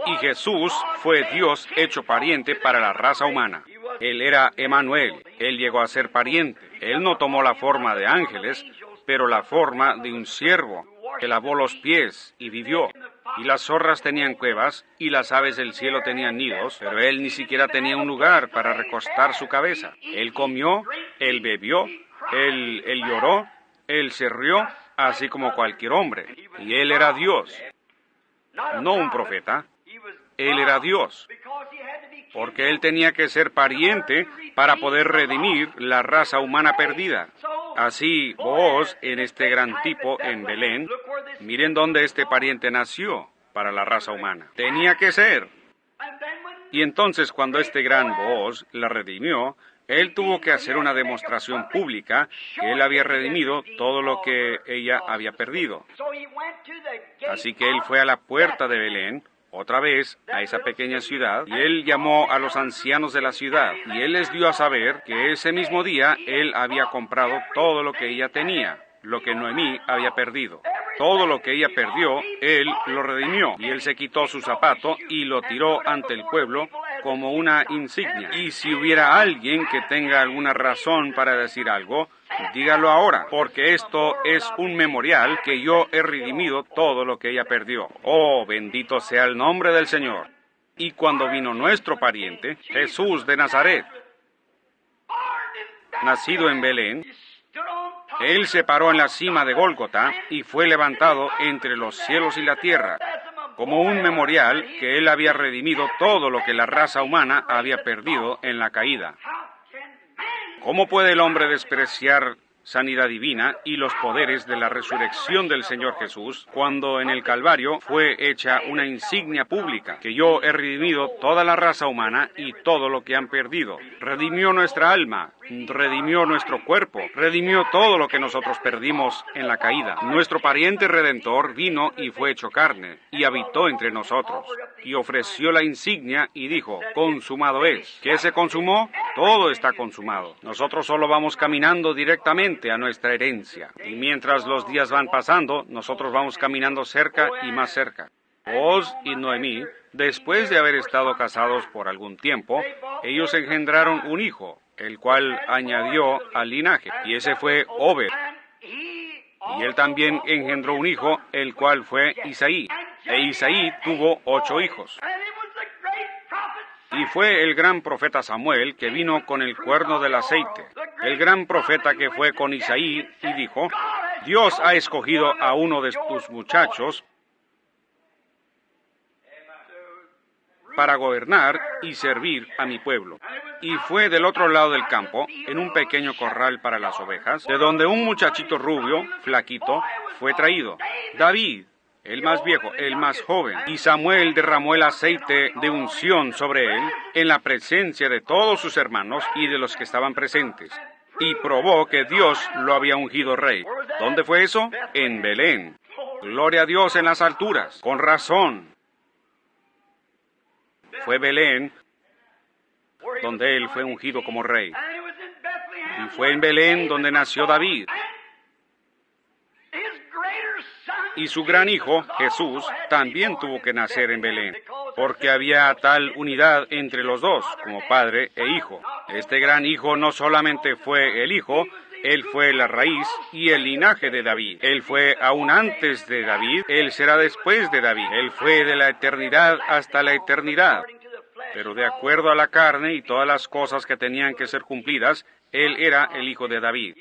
Y Jesús fue Dios hecho pariente para la raza humana. Él era Emmanuel. Él llegó a ser pariente. Él no tomó la forma de ángeles, pero la forma de un siervo que lavó los pies y vivió. Y las zorras tenían cuevas, y las aves del cielo tenían nidos, pero él ni siquiera tenía un lugar para recostar su cabeza. Él comió, él bebió, él lloró, él se rió, así como cualquier hombre. Y él era Dios, no un profeta. Él era Dios, porque él tenía que ser pariente para poder redimir la raza humana perdida. Así, Booz, en este gran tipo en Belén, miren dónde este pariente nació para la raza humana. Tenía que ser. Y entonces, cuando este gran Booz la redimió, él tuvo que hacer una demostración pública que él había redimido todo lo que ella había perdido. Así que él fue a la puerta de Belén, otra vez a esa pequeña ciudad, y él llamó a los ancianos de la ciudad, y él les dio a saber que ese mismo día él había comprado todo lo que ella tenía, lo que Noemí había perdido. Todo lo que ella perdió, él lo redimió, y él se quitó su zapato y lo tiró ante el pueblo como una insignia. Y si hubiera alguien que tenga alguna razón para decir algo, dígalo ahora, porque esto es un memorial que yo he redimido todo lo que ella perdió. Oh, bendito sea el nombre del Señor. Y cuando vino nuestro pariente, Jesús de Nazaret, nacido en Belén, él se paró en la cima de Gólgota y fue levantado entre los cielos y la tierra, como un memorial que él había redimido todo lo que la raza humana había perdido en la caída. ¿Cómo puede el hombre despreciar sanidad divina y los poderes de la resurrección del Señor Jesús, cuando en el Calvario fue hecha una insignia pública, que yo he redimido toda la raza humana y todo lo que han perdido? Redimió nuestra alma, redimió nuestro cuerpo, redimió todo lo que nosotros perdimos en la caída. Nuestro pariente redentor vino y fue hecho carne, y habitó entre nosotros, y ofreció la insignia y dijo, consumado es. ¿Qué se consumó? Todo está consumado. Nosotros solo vamos caminando directamente a nuestra herencia. Y mientras los días van pasando, nosotros vamos caminando cerca y más cerca. Booz y Noemí, después de haber estado casados por algún tiempo, ellos engendraron un hijo, el cual añadió al linaje, y ese fue Obed. Y él también engendró un hijo, el cual fue Isaí. E Isaí tuvo 8 hijos. Y fue el gran profeta Samuel que vino con el cuerno del aceite. El gran profeta que fue con Isaí y dijo, Dios ha escogido a uno de tus muchachos para gobernar y servir a mi pueblo. Y fue del otro lado del campo, en un pequeño corral para las ovejas, de donde un muchachito rubio, flaquito, fue traído. David, el más viejo, el más joven. Y Samuel derramó el aceite de unción sobre él, en la presencia de todos sus hermanos y de los que estaban presentes. Y probó que Dios lo había ungido rey. ¿Dónde fue eso? En Belén. Gloria a Dios en las alturas. Con razón. Fue Belén donde él fue ungido como rey. Y fue en Belén donde nació David. Y su gran hijo, Jesús, también tuvo que nacer en Belén, porque había tal unidad entre los dos, como padre e hijo. Este gran hijo no solamente fue el hijo, él fue la raíz y el linaje de David. Él fue aún antes de David, él será después de David. Él fue de la eternidad hasta la eternidad. Pero de acuerdo a la carne y todas las cosas que tenían que ser cumplidas, él era el hijo de David.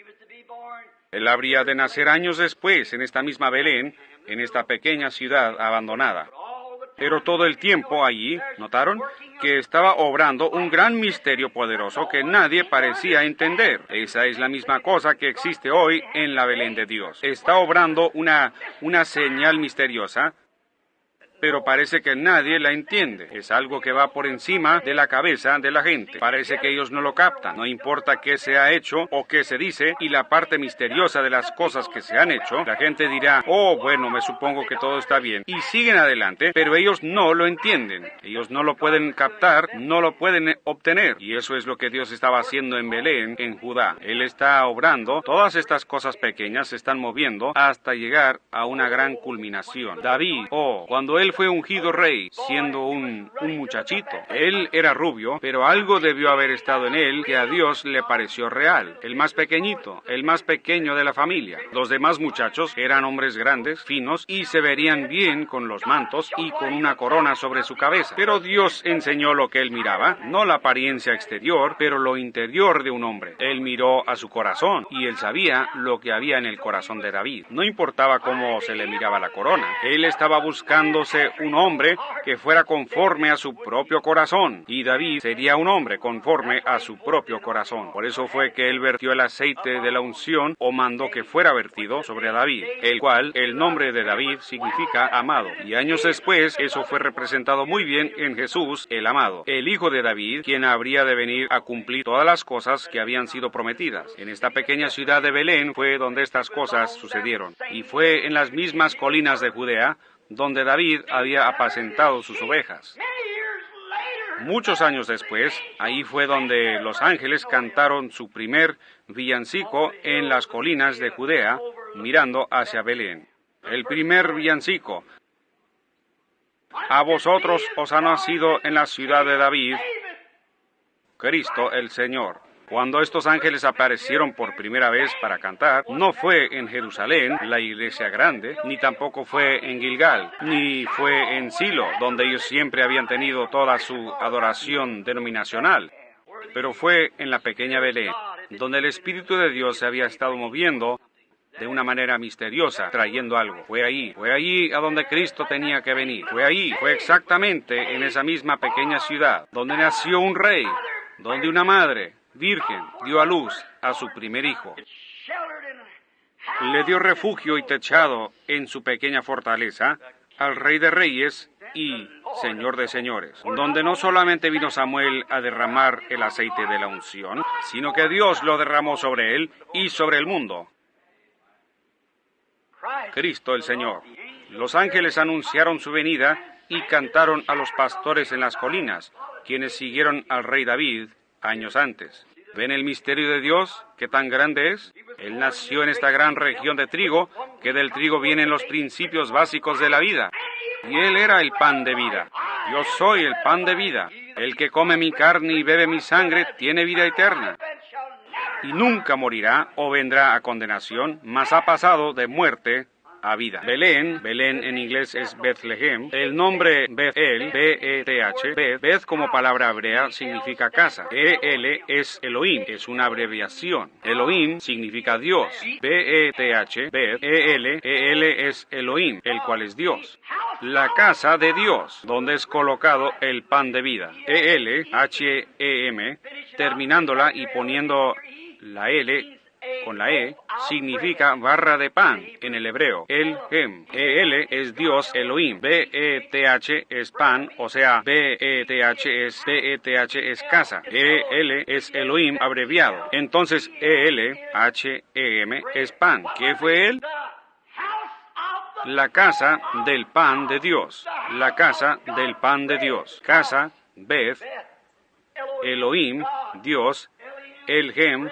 Él habría de nacer años después en esta misma Belén, en esta pequeña ciudad abandonada. Pero todo el tiempo allí, ¿notaron? Que estaba obrando un gran misterio poderoso que nadie parecía entender. Esa es la misma cosa que existe hoy en la Belén de Dios. Está obrando una señal misteriosa, pero parece que nadie la entiende. Es algo que va por encima de la cabeza de la gente. Parece que ellos no lo captan. No importa qué se ha hecho o qué se dice, y la parte misteriosa de las cosas que se han hecho, la gente dirá, oh, bueno, me supongo que todo está bien. Y siguen adelante, pero ellos no lo entienden. Ellos no lo pueden captar, no lo pueden obtener. Y eso es lo que Dios estaba haciendo en Belén, en Judá. Él está obrando, todas estas cosas pequeñas se están moviendo hasta llegar a una gran culminación. David, cuando él fue ungido rey, siendo un muchachito. Él era rubio, pero algo debió haber estado en él que a Dios le pareció real. El más pequeñito, el más pequeño de la familia. Los demás muchachos eran hombres grandes, finos, y se verían bien con los mantos y con una corona sobre su cabeza. Pero Dios enseñó lo que él miraba, no la apariencia exterior, pero lo interior de un hombre. Él miró a su corazón, y él sabía lo que había en el corazón de David. No importaba cómo se le miraba la corona. Él estaba buscándose un hombre que fuera conforme a su propio corazón, y David sería un hombre conforme a su propio corazón. Por eso fue que él vertió el aceite de la unción, o mandó que fuera vertido sobre David, el cual el nombre de David significa amado. Y años después, eso fue representado muy bien en Jesús, el amado, el hijo de David, quien habría de venir a cumplir todas las cosas que habían sido prometidas. En esta pequeña ciudad de Belén fue donde estas cosas sucedieron, y fue en las mismas colinas de Judea donde David había apacentado sus ovejas. Muchos años después, ahí fue donde los ángeles cantaron su primer villancico en las colinas de Judea, mirando hacia Belén. El primer villancico: a vosotros os ha nacido en la ciudad de David Cristo el Señor. Cuando estos ángeles aparecieron por primera vez para cantar, no fue en Jerusalén, la iglesia grande, ni tampoco fue en Gilgal, ni fue en Silo, donde ellos siempre habían tenido toda su adoración denominacional, pero fue en la pequeña Belén, donde el Espíritu de Dios se había estado moviendo de una manera misteriosa, trayendo algo. Fue allí a donde Cristo tenía que venir. Fue exactamente en esa misma pequeña ciudad, donde nació un rey, donde una madre virgen dio a luz a su primer hijo. Le dio refugio y techado en su pequeña fortaleza al Rey de Reyes y Señor de Señores, donde no solamente vino Samuel a derramar el aceite de la unción, sino que Dios lo derramó sobre él y sobre el mundo. Cristo el Señor. Los ángeles anunciaron su venida y cantaron a los pastores en las colinas, quienes siguieron al rey David años antes. ¿Ven el misterio de Dios? ¿Qué tan grande es? Él nació en esta gran región de trigo, que del trigo vienen los principios básicos de la vida. Y Él era el pan de vida. Yo soy el pan de vida. El que come mi carne y bebe mi sangre tiene vida eterna. Y nunca morirá o vendrá a condenación, mas ha pasado de muerte a vida. Belén en inglés es Bethlehem. El nombre Bethel, B-E-T-H, Beth como palabra hebrea significa casa. E-L es Elohim, es una abreviación. Elohim significa Dios. B-E-T-H, Beth, E-L es Elohim, el cual es Dios. La casa de Dios, donde es colocado el pan de vida. E-L, H-E-M, terminándola y poniendo la L con la E, significa barra de pan en el hebreo. El Hem. E-L es Dios Elohim. B-E-T-H es pan, o sea, B-E-T-H es casa. E-L es Elohim abreviado. Entonces, E-L, H-E-M, es pan. ¿Qué fue él? La casa del pan de Dios. La casa del pan de Dios. Casa, Beth, Elohim, Dios, Elhem,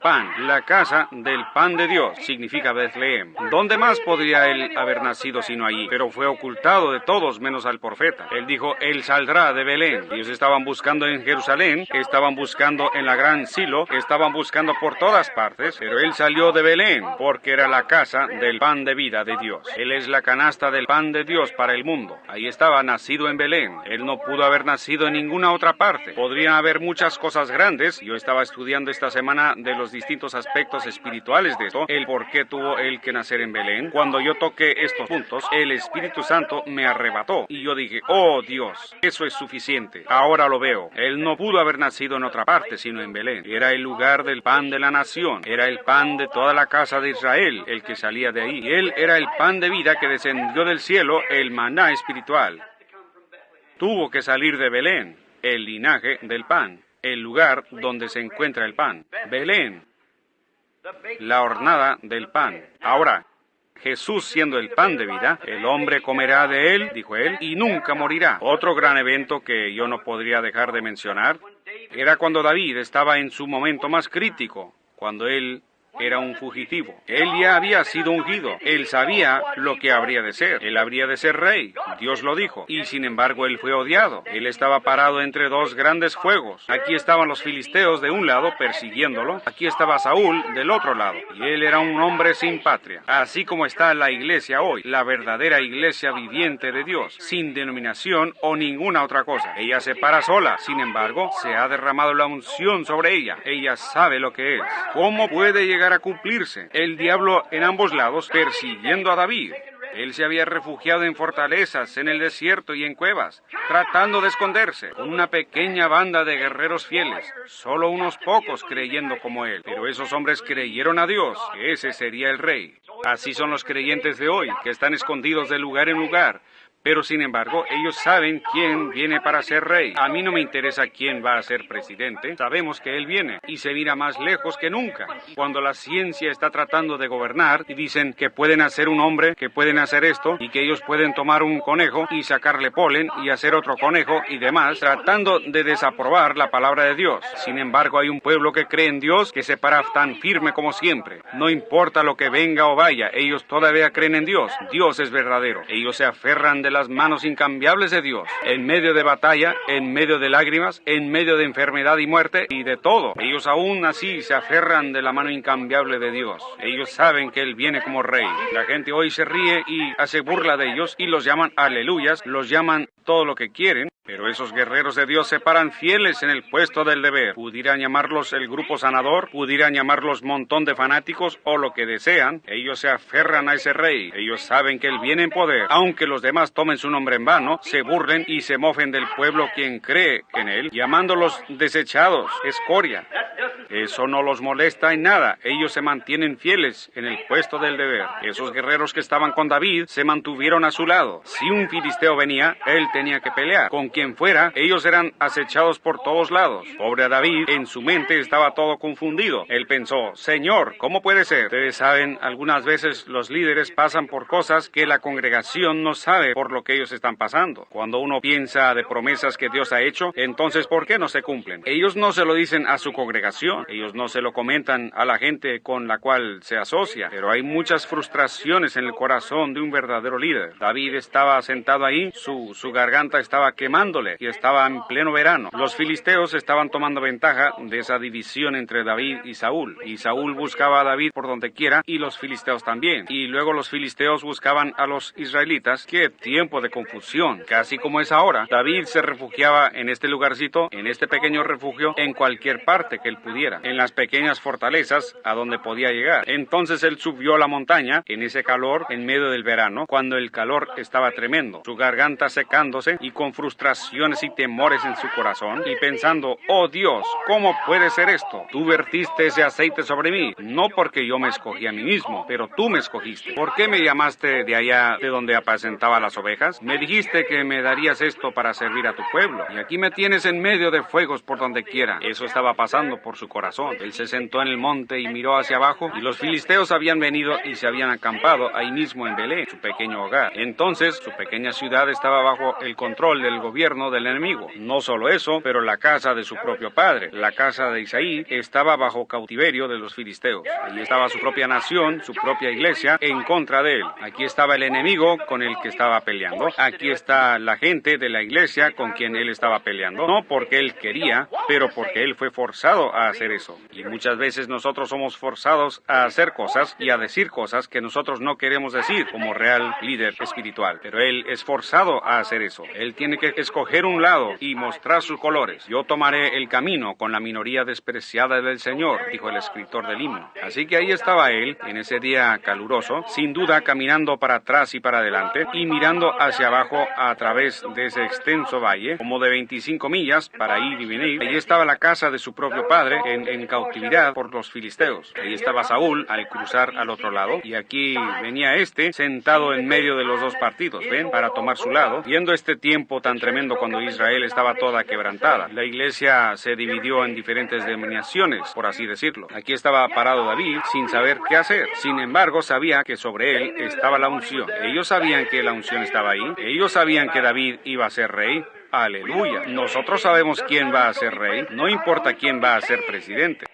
pan. La casa del pan de Dios significa Bethlehem. ¿Dónde más podría él haber nacido sino allí? Pero fue ocultado de todos menos al profeta. Él dijo, él saldrá de Belén. Ellos estaban buscando en Jerusalén, estaban buscando en la gran Silo, estaban buscando por todas partes, pero él salió de Belén porque era la casa del pan de vida de Dios. Él es la canasta del pan de Dios para el mundo. Ahí estaba, nacido en Belén. Él no pudo haber nacido en ninguna otra parte. Podrían haber muchas cosas grandes. Yo estaba estudiando esta semana de los distintos aspectos espirituales de esto, el por qué tuvo él que nacer en Belén. Cuando yo toqué estos puntos, el Espíritu Santo me arrebató y yo dije, oh Dios, eso es suficiente. Ahora lo veo. Él no pudo haber nacido en otra parte, sino en Belén. Era el lugar del pan de la nación. Era el pan de toda la casa de Israel, el que salía de ahí. Él era el pan de vida que descendió del cielo, el maná espiritual. Tuvo que salir de Belén, el linaje del pan, el lugar donde se encuentra el pan. Belén, la hornada del pan. Ahora, Jesús siendo el pan de vida, el hombre comerá de él, dijo él, y nunca morirá. Otro gran evento que yo no podría dejar de mencionar era cuando David estaba en su momento más crítico, cuando él era un fugitivo. Él ya había sido ungido. Él sabía lo que habría de ser. Él habría de ser rey. Dios lo dijo. Y sin embargo, él fue odiado. Él estaba parado entre dos grandes fuegos. Aquí estaban los filisteos de un lado persiguiéndolo. Aquí estaba Saúl del otro lado. Y él era un hombre sin patria. Así como está la iglesia hoy, la verdadera iglesia viviente de Dios, sin denominación o ninguna otra cosa. Ella se para sola. Sin embargo, se ha derramado la unción sobre ella. Ella sabe lo que es. ¿Cómo puede llegar a cumplirse? El diablo en ambos lados persiguiendo a David. Él se había refugiado en fortalezas, en el desierto y en cuevas, tratando de esconderse, con una pequeña banda de guerreros fieles, solo unos pocos creyendo como él. Pero esos hombres creyeron a Dios, que ese sería el rey. Así son los creyentes de hoy, que están escondidos de lugar en lugar. Pero sin embargo, ellos saben quién viene para ser rey. A mí no me interesa quién va a ser presidente. Sabemos que él viene y se mira más lejos que nunca. Cuando la ciencia está tratando de gobernar y dicen que pueden hacer un hombre, que pueden hacer esto y que ellos pueden tomar un conejo y sacarle polen y hacer otro conejo y demás, tratando de desaprobar la palabra de Dios. Sin embargo, hay un pueblo que cree en Dios que se para tan firme como siempre. No importa lo que venga o vaya, ellos todavía creen en Dios. Dios es verdadero. Ellos se aferran de las manos incambiables de Dios, en medio de batalla, en medio de lágrimas, en medio de enfermedad y muerte y de todo. Ellos aún así se aferran de la mano incambiable de Dios. Ellos saben que Él viene como rey. La gente hoy se ríe y hace burla de ellos y los llaman aleluyas, los llaman todo lo que quieren, pero esos guerreros de Dios se paran fieles en el puesto del deber. Pudieran llamarlos el grupo sanador, pudieran llamarlos montón de fanáticos o lo que desean. Ellos se aferran a ese rey. Ellos saben que Él viene en poder. Aunque los demás tomen su nombre en vano, se burlen y se mofen del pueblo quien cree en Él, llamándolos desechados, escoria. Eso no los molesta en nada. Ellos se mantienen fieles en el puesto del deber. Esos guerreros que estaban con David se mantuvieron a su lado. Si un filisteo venía, él tenía que pelear. Con quien fuera, ellos eran acechados por todos lados. Pobre David, en su mente estaba todo confundido. Él pensó, Señor, ¿cómo puede ser? Ustedes saben, algunas veces los líderes pasan por cosas que la congregación no sabe por lo que ellos están pasando. Cuando uno piensa de promesas que Dios ha hecho, entonces ¿por qué no se cumplen? Ellos no se lo dicen a su congregación. ¿no? Ellos no se lo comentan a la gente con la cual se asocia, pero hay muchas frustraciones en el corazón de un verdadero líder. David estaba sentado ahí, su garganta estaba quemándole y estaba en pleno verano. Los filisteos estaban tomando ventaja de esa división entre David y Saúl buscaba a David por donde quiera y los filisteos también. Y luego los filisteos buscaban a los israelitas. ¡Qué tiempo de confusión! Casi como es ahora. David se refugiaba en este lugarcito, en este pequeño refugio, en cualquier parte que él pudiera, en las pequeñas fortalezas a donde podía llegar. Entonces él subió a la montaña, en ese calor, en medio del verano, cuando el calor estaba tremendo, su garganta secándose y con frustraciones y temores en su corazón, y pensando, oh Dios, ¿cómo puede ser esto? Tú vertiste ese aceite sobre mí, no porque yo me escogí a mí mismo, pero tú me escogiste. ¿Por qué me llamaste de allá de donde apacentaba las ovejas? Me dijiste que me darías esto para servir a tu pueblo, y aquí me tienes en medio de fuegos por donde quiera. Eso estaba pasando por su corazón. Él se sentó en el monte y miró hacia abajo, y los filisteos habían venido y se habían acampado ahí mismo en Belén, su pequeño hogar. Entonces, su pequeña ciudad estaba bajo el control del gobierno del enemigo. No solo eso, pero la casa de su propio padre, la casa de Isaí, estaba bajo cautiverio de los filisteos. Ahí estaba su propia nación, su propia iglesia, en contra de él. Aquí estaba el enemigo con el que estaba peleando. Aquí está la gente de la iglesia con quien él estaba peleando. No porque él quería, pero porque él fue forzado a hacer eso. Y muchas veces nosotros somos forzados a hacer cosas y a decir cosas que nosotros no queremos decir como real líder espiritual. Pero él es forzado a hacer eso. Él tiene que escoger un lado y mostrar sus colores. Yo tomaré el camino con la minoría despreciada del Señor, dijo el escritor del himno. Así que ahí estaba él, en ese día caluroso, sin duda caminando para atrás y para adelante, y mirando hacia abajo a través de ese extenso valle, como de 25 millas para ir y venir. Ahí estaba la casa de su propio padre, en cautividad por los filisteos. Ahí estaba Saúl al cruzar al otro lado, y aquí venía sentado en medio de los dos partidos, ¿ven? Para tomar su lado, viendo este tiempo tan tremendo cuando Israel estaba toda quebrantada. La iglesia se dividió en diferentes denominaciones, por así decirlo. Aquí estaba parado David sin saber qué hacer. Sin embargo, sabía que sobre él estaba la unción. Ellos sabían que la unción estaba ahí. Ellos sabían que David iba a ser rey. Aleluya. Nosotros sabemos quién va a ser rey. No importa quién va a ser presidente.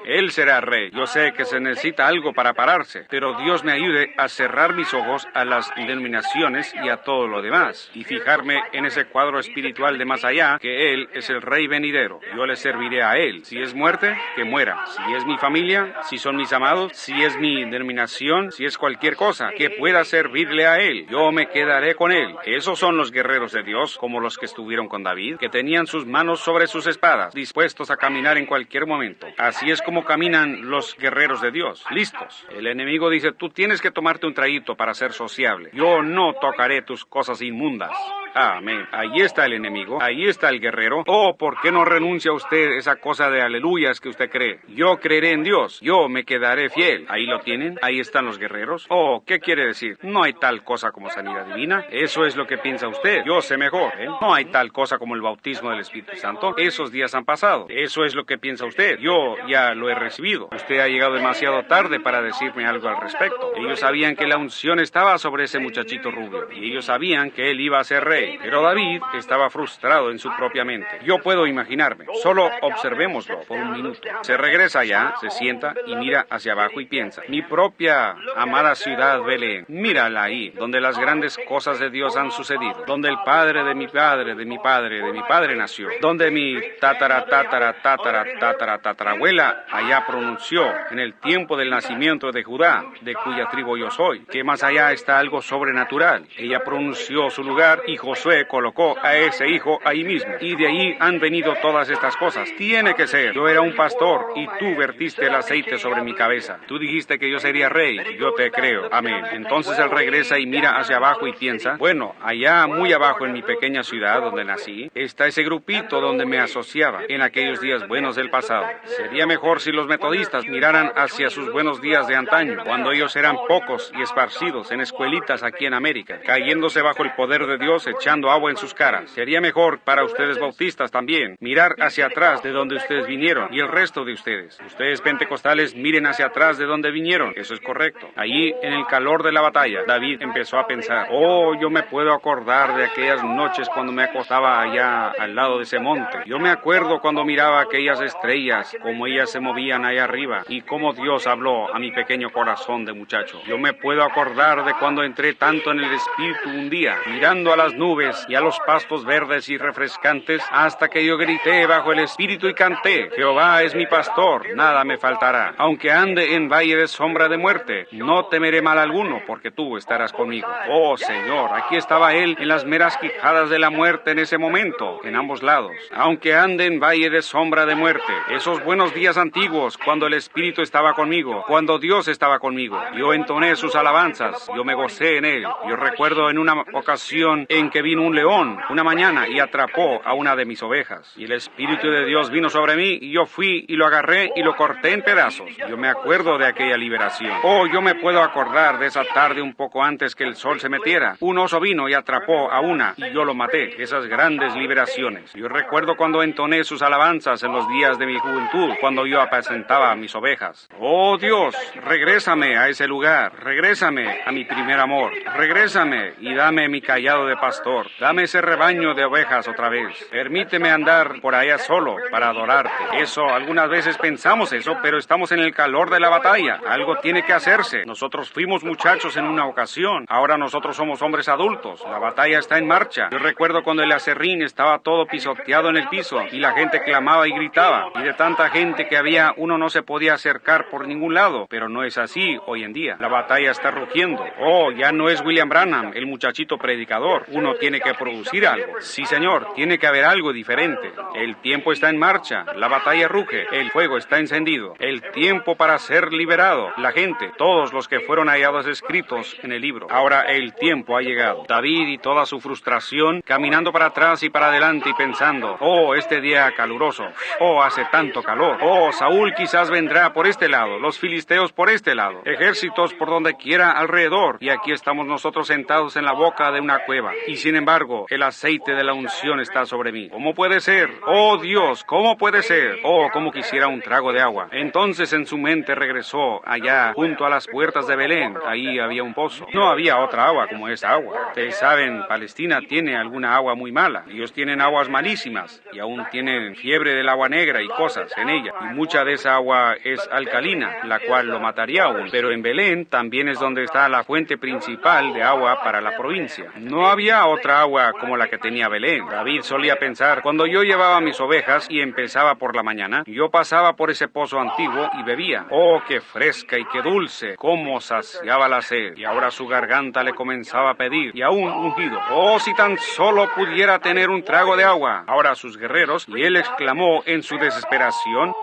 Él será rey. Yo sé que se necesita algo para pararse, pero Dios me ayude a cerrar mis ojos a las denominaciones y a todo lo demás, y fijarme en ese cuadro espiritual de más allá, que Él es el rey venidero. Yo le serviré a Él. Si es muerte, que muera. Si es mi familia, si son mis amados, si es mi denominación, si es cualquier cosa, que pueda servirle a Él. Yo me quedaré con Él. Esos son los guerreros de Dios, como los que estuvieron con David, que tenían sus manos sobre sus espadas, dispuestos a caminar en cualquier momento. Así es como caminan los guerreros de Dios, listos. El enemigo dice, tú tienes que tomarte un traguito para ser sociable. Yo no tocaré tus cosas inmundas. Amén. Ahí está el enemigo, ahí está el guerrero. Oh, ¿por qué no renuncia usted esa cosa de aleluyas que usted cree? Yo creeré en Dios, yo me quedaré fiel. Ahí lo tienen, ahí están los guerreros. Oh, ¿qué quiere decir? No hay tal cosa como sanidad divina. Eso es lo que piensa usted. Yo sé mejor, ¿eh? No hay tal cosa como el bautismo del Espíritu Santo. Esos días han pasado. Eso es lo que piensa usted. Yo ya lo he recibido. Usted ha llegado demasiado tarde para decirme algo al respecto. Ellos sabían que la unción estaba sobre ese muchachito rubio, y ellos sabían que él iba a ser rey. Pero David estaba frustrado en su propia mente. Yo puedo imaginarme. Solo observémoslo por un minuto. Se regresa allá, se sienta y mira hacia abajo y piensa. Mi propia amada ciudad Belén. Mírala ahí, donde las grandes cosas de Dios han sucedido. Donde el padre de mi padre, de mi padre, de mi padre nació. Donde mi tatarabuela allá pronunció en el tiempo del nacimiento de Judá, de cuya tribu yo soy. Que más allá está algo sobrenatural. Ella pronunció su lugar y Josué colocó a ese hijo ahí mismo. Y de ahí han venido todas estas cosas. Tiene que ser. Yo era un pastor y tú vertiste el aceite sobre mi cabeza. Tú dijiste que yo sería rey. Yo te creo. Amén. Entonces él regresa y mira hacia abajo y piensa, bueno, allá muy abajo en mi pequeña ciudad donde nací, está ese grupito donde me asociaba en aquellos días buenos del pasado. Sería mejor si los metodistas miraran hacia sus buenos días de antaño, cuando ellos eran pocos y esparcidos en escuelitas aquí en América, cayéndose bajo el poder de Dios, echando agua en sus caras. Sería mejor para ustedes bautistas también mirar hacia atrás de donde ustedes vinieron y el resto de ustedes. Ustedes pentecostales miren hacia atrás de donde vinieron. Eso es correcto. Allí, en el calor de la batalla, David empezó a pensar, oh, yo me puedo acordar de aquellas noches cuando me acostaba allá al lado de ese monte. Yo me acuerdo cuando miraba aquellas estrellas, cómo ellas se movían allá arriba y cómo Dios habló a mi pequeño corazón de muchacho. Yo me puedo acordar de cuando entré tanto en el Espíritu un día, mirando a las nubes y a los pastos verdes y refrescantes, hasta que yo grité bajo el Espíritu y canté, Jehová es mi pastor, nada me faltará. Aunque ande en valle de sombra de muerte, no temeré mal alguno, porque tú estarás conmigo. Oh Señor, aquí estaba Él en las meras quijadas de la muerte en ese momento, en ambos lados. Aunque ande en valle de sombra de muerte, esos buenos días antiguos, cuando el Espíritu estaba conmigo, cuando Dios estaba conmigo, yo entoné sus alabanzas, yo me gocé en Él. Yo recuerdo en una ocasión en que vino un león una mañana y atrapó a una de mis ovejas, y el Espíritu de Dios vino sobre mí, y yo fui y lo agarré y lo corté en pedazos. Yo me acuerdo de aquella liberación. Oh, yo me puedo acordar de esa tarde un poco antes que el sol se metiera. Un oso vino y atrapó a una, y yo lo maté. Esas grandes liberaciones. Yo recuerdo cuando entoné sus alabanzas en los días de mi juventud, cuando yo apacentaba a mis ovejas. Oh Dios, regrésame a ese lugar, regrésame a mi primer amor, regrésame y dame mi cayado de pastor, dame ese rebaño de ovejas otra vez. Permíteme andar por allá solo para adorarte. Eso, algunas veces pensamos eso, pero estamos en el calor de la batalla. Algo tiene que hacerse. Nosotros fuimos muchachos en una ocasión, ahora nosotros somos hombres adultos. La batalla está en marcha. Yo recuerdo cuando el acerrín estaba todo pisoteado en el piso y la gente clamaba y gritaba, y de tanta gente que había, uno no se podía acercar por ningún lado, pero no es así hoy en día. La batalla está rugiendo. Oh, ya no es William Branham, el muchachito predicador. Uno tiene que producir algo. Sí, señor, tiene que haber algo diferente. El tiempo está en marcha, la batalla ruge, el fuego está encendido, el tiempo para ser liberado. La gente, todos los que fueron hallados escritos en el libro. Ahora el tiempo ha llegado. David y toda su frustración, caminando para atrás y para adelante y pensando, oh, este día caluroso, oh, hace tanto calor, oh, Saúl quizás vendrá por este lado, los filisteos por este lado, ejércitos por donde quiera alrededor, y aquí estamos nosotros sentados en la boca de una cueva, y sin embargo, el aceite de la unción está sobre mí. ¿Cómo puede ser? Oh Dios, ¿cómo puede ser? Oh, cómo quisiera un trago de agua. Entonces en su mente regresó allá junto a las puertas de Belén. Ahí había un pozo. No había otra agua como esa agua. Ustedes saben, Palestina tiene alguna agua muy mala. Ellos tienen aguas malísimas y aún tienen fiebre del agua negra y cosas en ella. Y mucha de esa agua es alcalina, la cual lo mataría aún. Pero en Belén también es donde está la fuente principal de agua para la provincia. No había otra agua como la que tenía Belén. David solía pensar, cuando yo llevaba mis ovejas y empezaba por la mañana, yo pasaba por ese pozo antiguo y bebía. Oh, qué fresca y qué dulce, cómo saciaba la sed. Y ahora su garganta le comenzaba a pedir, y aún ungido. Oh, si tan solo pudiera tener un trago de agua. Ahora sus guerreros, y él exclamó en su desesperación,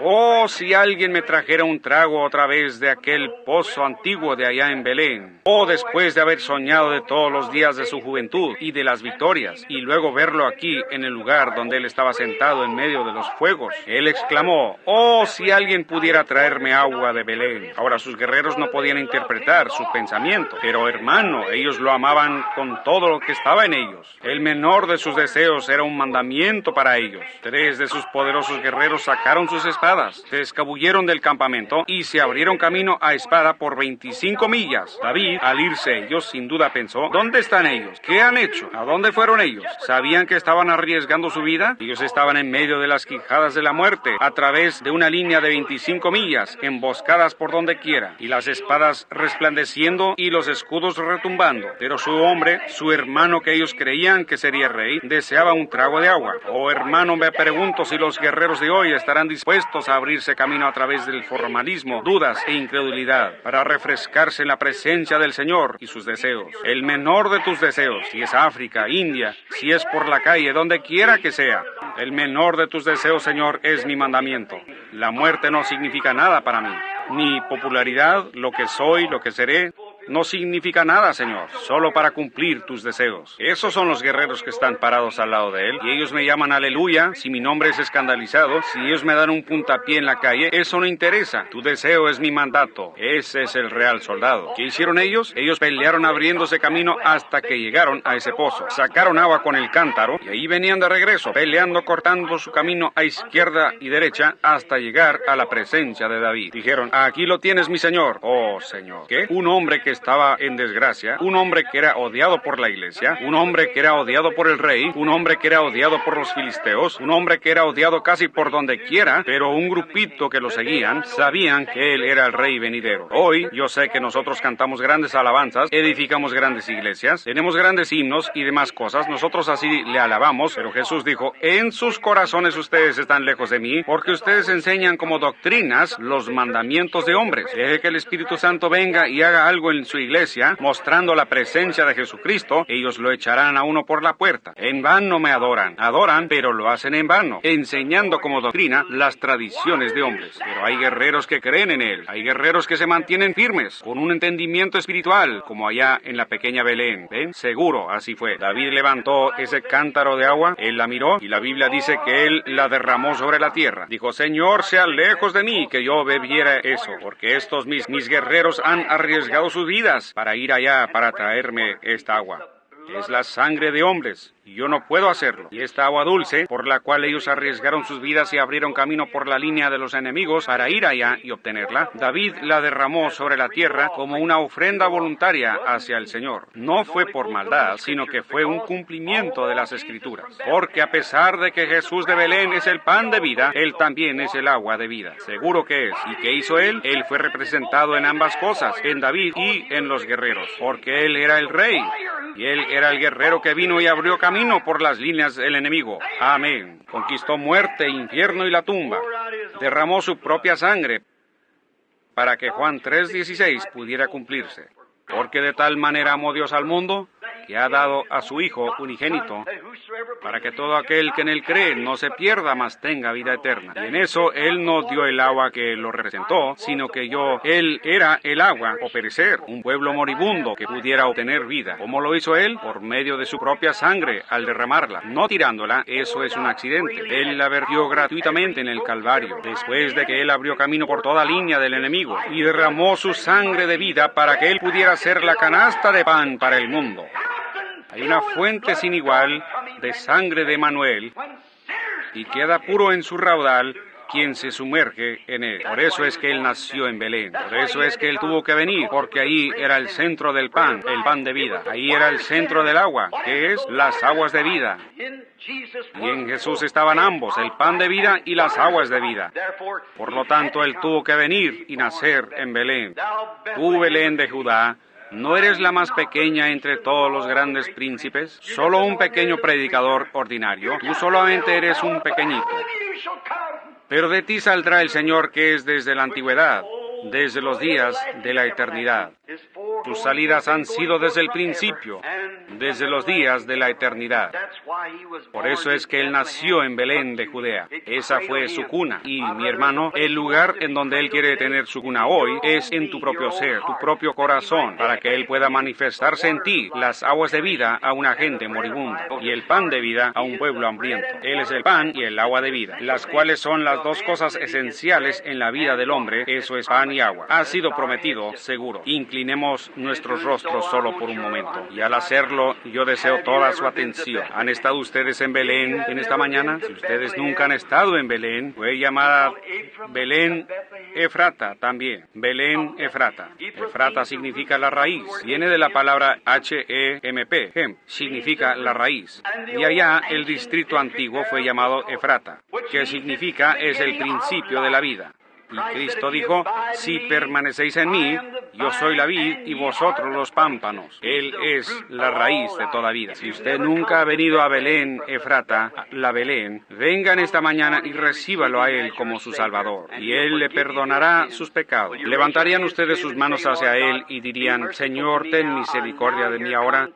oh, si alguien me trajera un trago otra vez de aquel pozo antiguo de allá en Belén. Oh, después de haber soñado de todos los días de su juventud y de las victorias, y luego verlo aquí en el lugar donde él estaba sentado en medio de los fuegos. Él exclamó, oh, si alguien pudiera traerme agua de Belén. Ahora sus guerreros no podían interpretar su pensamiento, pero hermano, ellos lo amaban con todo lo que estaba en ellos. El menor de sus deseos era un mandamiento para ellos. 3 de sus poderosos guerreros sacaron sus espadas, se escabulleron del campamento y se abrieron camino a espada por 25 millas. David, al irse ellos, sin duda pensó, ¿dónde están ellos? ¿Qué han hecho? ¿A dónde fueron ellos? ¿Sabían que estaban arriesgando su vida? Ellos estaban en medio de las quijadas de la muerte, a través de una línea de 25 millas, emboscadas por donde quiera, y las espadas resplandeciendo y los escudos retumbando. Pero su hombre, su hermano que ellos creían que sería rey, deseaba un trago de agua. Oh, hermano, me pregunto si los guerreros de hoy estarán dispuestos a abrirse camino a través del formalismo, dudas e incredulidad, para refrescarse en la presencia del Señor y sus deseos. El menor de tus deseos, si es África, India, si es por la calle, donde quiera que sea, el menor de tus deseos, Señor, es mi mandamiento. La muerte no significa nada para mí, ni popularidad, lo que soy, lo que seré. No significa nada, Señor, solo para cumplir tus deseos. Esos son los guerreros que están parados al lado de Él, y ellos me llaman aleluya. Si mi nombre es escandalizado, si ellos me dan un puntapié en la calle, eso no interesa. Tu deseo es mi mandato. Ese es el real soldado. ¿Qué hicieron ellos? Ellos pelearon abriéndose camino hasta que llegaron a ese pozo. Sacaron agua con el cántaro, y ahí venían de regreso, peleando, cortando su camino a izquierda y derecha hasta llegar a la presencia de David. Dijeron, aquí lo tienes, mi Señor. Oh, Señor. ¿Qué? Un hombre que estaba en desgracia, un hombre que era odiado por la iglesia, un hombre que era odiado por el rey, un hombre que era odiado por los filisteos, un hombre que era odiado casi por donde quiera, pero un grupito que lo seguían sabían que él era el rey venidero. Hoy, yo sé que nosotros cantamos grandes alabanzas, edificamos grandes iglesias, tenemos grandes himnos y demás cosas, nosotros así le alabamos, pero Jesús dijo, en sus corazones ustedes están lejos de mí, porque ustedes enseñan como doctrinas los mandamientos de hombres. Deje que el Espíritu Santo venga y haga algo en su iglesia, mostrando la presencia de Jesucristo, ellos lo echarán a uno por la puerta. En vano me adoran, pero lo hacen en vano, enseñando como doctrina las tradiciones de hombres. Pero hay guerreros que creen en Él, hay guerreros que se mantienen firmes, con un entendimiento espiritual, como allá en la pequeña Belén. ¿Ven? Seguro, así fue. David levantó ese cántaro de agua, él la miró, y la Biblia dice que él la derramó sobre la tierra. Dijo, Señor, sea lejos de mí que yo bebiera eso, porque estos mis guerreros han arriesgado sus vidas para ir allá para traerme esta agua. Es la sangre de hombres, y yo no puedo hacerlo. Y esta agua dulce, por la cual ellos arriesgaron sus vidas y abrieron camino por la línea de los enemigos para ir allá y obtenerla, David la derramó sobre la tierra como una ofrenda voluntaria hacia el Señor. No fue por maldad, sino que fue un cumplimiento de las Escrituras. Porque a pesar de que Jesús de Belén es el pan de vida, Él también es el agua de vida. Seguro que es. ¿Y qué hizo Él? Él fue representado en ambas cosas, en David y en los guerreros, porque Él era el rey, y Él era el guerrero que vino y abrió camino por las líneas del enemigo. Amén. Conquistó muerte, infierno y la tumba. Derramó su propia sangre para que Juan 3:16 pudiera cumplirse. Porque de tal manera amó Dios al mundo, que ha dado a su Hijo unigénito, para que todo aquel que en Él cree no se pierda, mas tenga vida eterna. Y en eso Él no dio el agua que lo representó, sino que Él era el agua o perecer, un pueblo moribundo que pudiera obtener vida. ¿Cómo lo hizo Él? Por medio de su propia sangre, al derramarla, no tirándola. Eso es un accidente. Él la vertió gratuitamente en el Calvario, después de que Él abrió camino por toda línea del enemigo, y derramó su sangre de vida para que Él pudiera ser la canasta de pan para el mundo. Hay una fuente sin igual de sangre de Emanuel, y queda puro en su raudal quien se sumerge en él. Por eso es que Él nació en Belén. Por eso es que Él tuvo que venir, porque ahí era el centro del pan, el pan de vida. Ahí era el centro del agua, que es las aguas de vida. Y en Jesús estaban ambos, el pan de vida y las aguas de vida. Por lo tanto, Él tuvo que venir y nacer en Belén. Tú, Belén de Judá, ¿no eres la más pequeña entre todos los grandes príncipes? Solo un pequeño predicador ordinario. Tú solamente eres un pequeñito. Pero de ti saldrá el Señor que es desde la antigüedad, desde los días de la eternidad. Tus salidas han sido desde el principio, desde los días de la eternidad. Por eso es que Él nació en Belén de Judea. Esa fue su cuna. Y, mi hermano, el lugar en donde Él quiere tener su cuna hoy es en tu propio ser, tu propio corazón, para que Él pueda manifestarse en ti las aguas de vida a una gente moribunda y el pan de vida a un pueblo hambriento. Él es el pan y el agua de vida, las cuales son las dos cosas esenciales en la vida del hombre. Eso es pan y agua. Ha sido prometido, seguro. Inclinemos nuestros rostros solo por un momento. Y al hacerlo, yo deseo toda su atención. ¿Han estado ustedes en Belén en esta mañana? Si ustedes nunca han estado en Belén, fue llamada Belén Efrata también. Belén Efrata. Efrata significa la raíz. Viene de la palabra H-E-M-P. Hem, significa la raíz. Y allá el distrito antiguo fue llamado Efrata, que significa es el principio de la vida. Y Cristo dijo, si permanecéis en mí, yo soy la vid y vosotros los pámpanos. Él es la raíz de toda vida. Si usted nunca ha venido a Belén, Efrata, la Belén, vengan esta mañana y recíbalo a Él como su Salvador. Y Él le perdonará sus pecados. ¿Levantarían ustedes sus manos hacia Él y dirían, Señor, ten misericordia de mí ahora?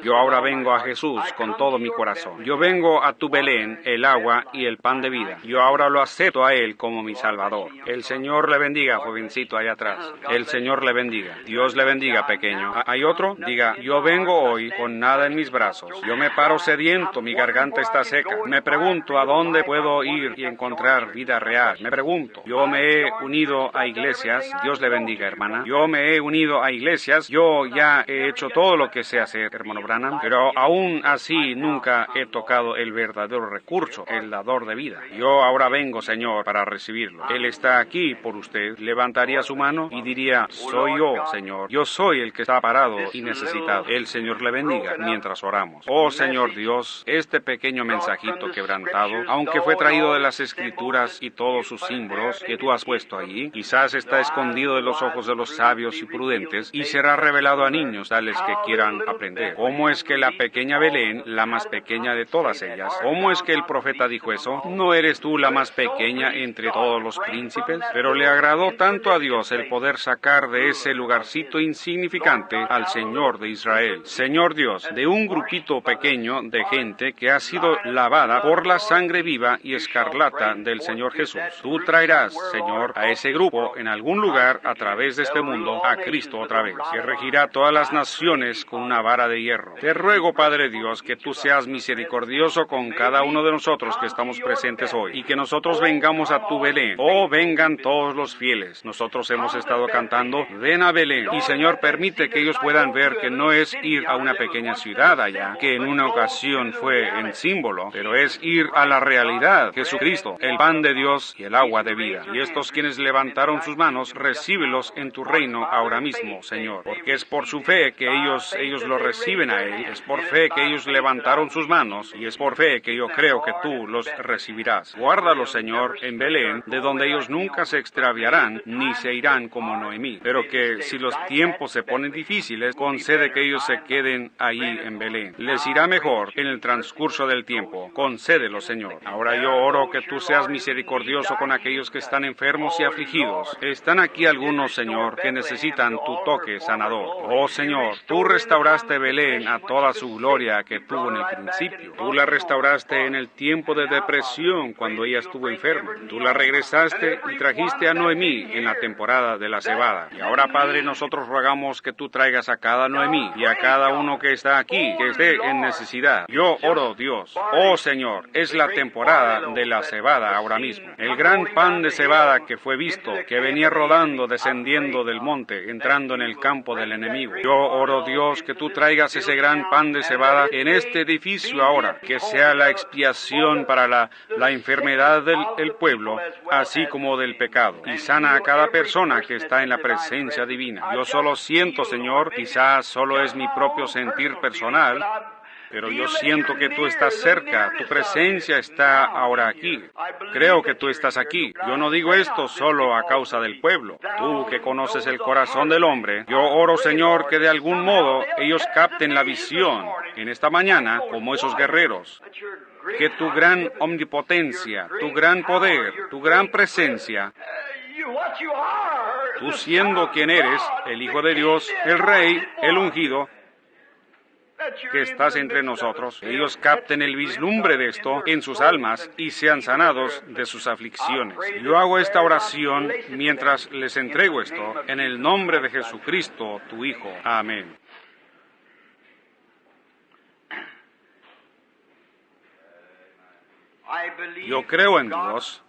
Yo ahora vengo a Jesús con todo mi corazón. Yo vengo a tu Belén, el agua y el pan de vida. Yo ahora lo acepto a Él como mi Salvador. El Señor le bendiga, jovencito allá atrás. El Señor le bendiga. Dios le bendiga, pequeño. ¿Hay otro? Diga, yo vengo hoy con nada en mis brazos. Yo me paro sediento, mi garganta está seca. Me pregunto a dónde puedo ir y encontrar vida real. Me pregunto. Yo me he unido a iglesias. Dios le bendiga, hermana. Yo me he unido a iglesias. Yo ya he hecho todo lo que sé hacer, hermano Branham. Pero aún así nunca he tocado el verdadero recurso, el dador de vida. Yo ahora vengo, Señor, para recibirlo. Él está aquí por usted. Levantaría su mano y diría, soy yo, Señor. Yo soy el que está parado y necesitado. El Señor le bendiga mientras oramos. Oh, Señor Dios, este pequeño mensajito quebrantado, aunque fue traído de las Escrituras y todos sus símbolos que tú has puesto allí, quizás está escondido de los ojos de los sabios y prudentes y será revelado a niños tales que quieran aprender. ¿Cómo es que la pequeña Belén, la más pequeña de todas ellas, cómo es que el profeta dijo eso? ¿No eres tú la más pequeña entre todos los príncipes? Pero le agradó tanto a Dios el poder sacar de ese lugarcito insignificante al Señor de Israel. Señor Dios, de un grupito pequeño de gente que ha sido lavada por la sangre viva y escarlata del Señor Jesús. Tú traerás, Señor, a ese grupo en algún lugar a través de este mundo a Cristo otra vez, que regirá todas las naciones con una vara de hierro. Te ruego, Padre Dios, que tú seas misericordioso con cada uno de nosotros que estamos presentes hoy y que nosotros vengamos a tu Belén. Oh, vengan todos los fieles. Nosotros hemos estado cantando, ven a Belén. Y Señor, permite que ellos puedan ver que no es ir a una pequeña ciudad allá, que en una ocasión fue en símbolo, pero es ir a la realidad, Jesucristo, el pan de Dios y el agua de vida. Y estos quienes levantaron sus manos, recíbelos en tu reino ahora mismo, Señor, porque es por su fe que ellos lo reciben a Él, es por fe que ellos levantaron sus manos, y es por fe que yo creo que tú los recibirás. Guárdalos, Señor, en Belén, de donde ellos nunca se extraviarán, ni se irán como Noemí, pero que si los tiempos se ponen difíciles, concede que ellos se queden allí en Belén. Les irá mejor en el transcurso del tiempo. Concédelo, Señor. Ahora yo oro que tú seas misericordioso con aquellos que están enfermos y afligidos. Están aquí algunos, Señor, que necesitan tu toque sanador. Oh, Señor, tú restauraste Belén a toda su gloria que tuvo en el principio. Tú la restauraste en el tiempo de depresión cuando ella estuvo enferma. Tú la regresaste y trajiste a Noemí en la temporada de la cebada. Y ahora, Padre, nosotros rogamos que tú traigas a cada Noemí y a cada uno que está aquí, que esté en necesidad. Yo oro, Dios. Oh, Señor, es la temporada de la cebada ahora mismo. El gran pan de cebada que fue visto, que venía rodando, descendiendo del monte, entrando en el campo del enemigo. Yo oro, Dios, que tú traigas ese gran pan de cebada en este edificio ahora, que sea la expiación para la enfermedad del pueblo, así como del pecado, y sana a cada persona que está en la presencia divina. Yo solo siento, Señor, quizás solo es mi propio sentir personal, pero yo siento que tú estás cerca, tu presencia está ahora aquí. Creo que tú estás aquí. Yo no digo esto solo a causa del pueblo. Tú que conoces el corazón del hombre, yo oro, Señor, que de algún modo ellos capten la visión en esta mañana como esos guerreros. Que tu gran omnipotencia, tu gran poder, tu gran presencia, tú siendo quien eres, el Hijo de Dios, el Rey, el ungido, que estás entre nosotros, ellos capten el vislumbre de esto en sus almas y sean sanados de sus aflicciones. Yo hago esta oración mientras les entrego esto, en el nombre de Jesucristo, tu Hijo. Amén. Yo creo en Dios.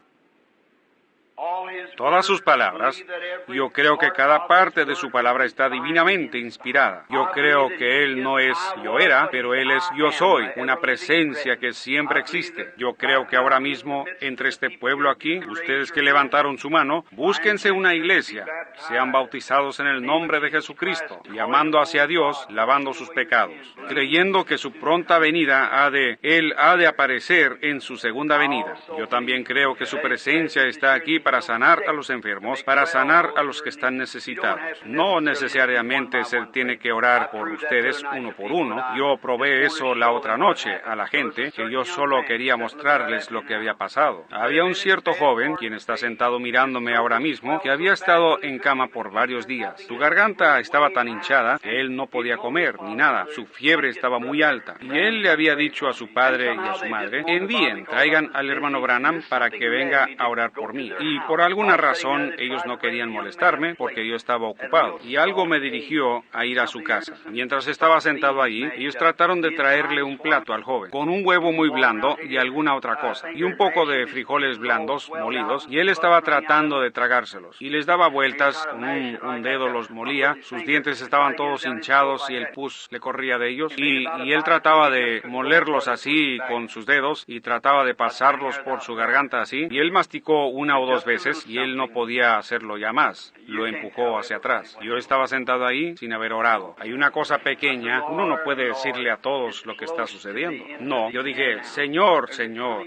Todas sus palabras, yo creo que cada parte de su palabra está divinamente inspirada. Yo creo que Él no es yo era, pero Él es yo soy, una presencia que siempre existe. Yo creo que ahora mismo, entre este pueblo aquí, ustedes que levantaron su mano, búsquense una iglesia, sean bautizados en el nombre de Jesucristo, llamando hacia Dios, lavando sus pecados, creyendo que su pronta venida Él ha de aparecer en su segunda venida. Yo también creo que su presencia está aquí para sanar a los enfermos, para sanar a los que están necesitados. No necesariamente se tiene que orar por ustedes uno por uno. Yo probé eso la otra noche a la gente, que yo solo quería mostrarles lo que había pasado. Había un cierto joven, quien está sentado mirándome ahora mismo, que había estado en cama por varios días. Su garganta estaba tan hinchada que él no podía comer ni nada. Su fiebre estaba muy alta. Y él le había dicho a su padre y a su madre, envíen, traigan al hermano Branham para que venga a orar por mí. Y Y por alguna razón ellos no querían molestarme porque yo estaba ocupado. Y algo me dirigió a ir a su casa. Mientras estaba sentado allí, ellos trataron de traerle un plato al joven, con un huevo muy blando y alguna otra cosa, y un poco de frijoles blandos molidos, y él estaba tratando de tragárselos. Y les daba vueltas, con un dedo los molía, sus dientes estaban todos hinchados y el pus le corría de ellos, y él trataba de molerlos así con sus dedos, y trataba de pasarlos por su garganta así, y él masticó una o dos veces, y él no podía hacerlo ya más. Lo empujó hacia atrás. Yo estaba sentado ahí sin haber orado. Hay una cosa pequeña, uno no puede decirle a todos lo que está sucediendo. No, yo dije, Señor,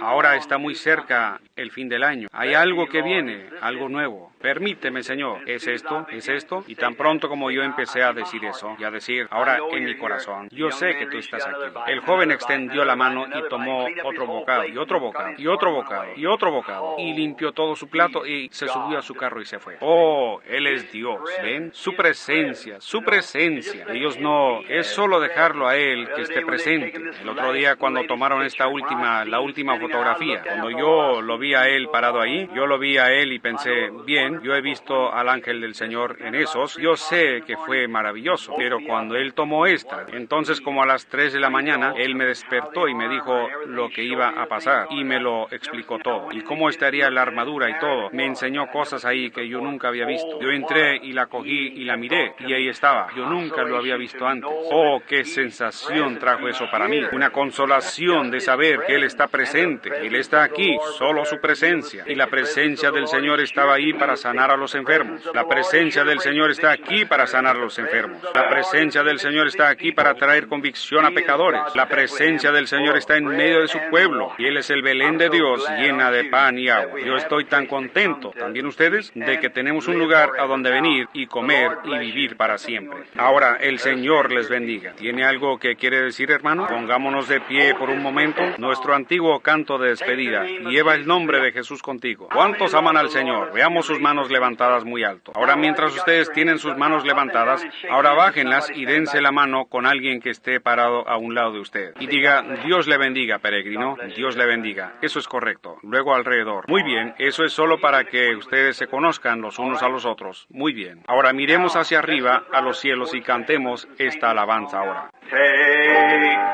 ahora está muy cerca el fin del año. Hay algo que viene, algo nuevo. Permíteme, Señor. ¿Es esto? ¿Es esto? Y tan pronto como yo empecé a decir eso, y a decir, ahora en mi corazón, yo sé que tú estás aquí. El joven extendió la mano y tomó otro bocado, y otro bocado, y otro bocado, y otro bocado, y limpió todo su plato y se subió a su carro y se fue. Oh, Él es Dios. ¿Ven? Su presencia, su presencia. Ellos no, es solo dejarlo a Él que esté presente. El otro día cuando tomaron la última fotografía, cuando yo lo vi a Él parado ahí, yo lo vi a Él y pensé, bien, yo he visto al ángel del Señor en esos, yo sé que fue maravilloso, pero cuando Él tomó esta, entonces como a las 3 de la mañana, Él me despertó y me dijo lo que iba a pasar y me lo explicó todo, y cómo estaría la armadura y todo. Me enseñó cosas ahí que yo nunca había visto. Yo entré y la cogí y la miré, y ahí estaba. Yo nunca lo había visto antes. Oh, qué sensación trajo eso para mí. Una consolación de saber que Él está presente. Él está aquí, solo su presencia. Y la presencia del Señor estaba ahí para sanar a los enfermos. La presencia del Señor está aquí para sanar a los enfermos. La presencia del Señor está aquí para traer convicción a pecadores. La presencia del Señor está en medio de su pueblo. Y Él es el Belén de Dios, llena de pan y agua. Yo estoy tan contento, también ustedes, de que tenemos un lugar a donde venir y comer y vivir para siempre. Ahora, el Señor les bendiga. ¿Tiene algo que quiere decir, hermano? Pongámonos de pie por un momento. Nuestro antiguo canto de despedida. Lleva el nombre de Jesús contigo. ¿Cuántos aman al Señor? Veamos sus manos levantadas muy alto. Ahora, mientras ustedes tienen sus manos levantadas, ahora bájenlas y dense la mano con alguien que esté parado a un lado de usted. Y diga, Dios le bendiga, peregrino. Dios le bendiga. Eso es correcto. Luego alrededor. Muy bien, eso es solo para que ustedes se conozcan los unos a los otros. Muy bien. Ahora miremos hacia arriba a los cielos y cantemos esta alabanza ahora. Take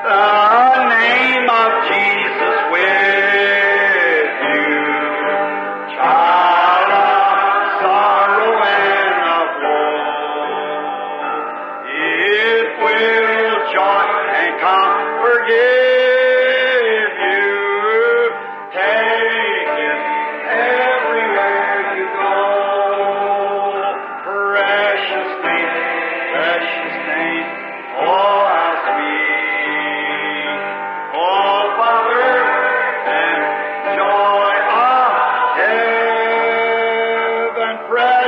the name of Jesus with you, child of sorrow and of woe. It will joy and comfort give you. Take it everywhere you go. Precious name, oh how sweet, oh Father, and joy of heaven, precious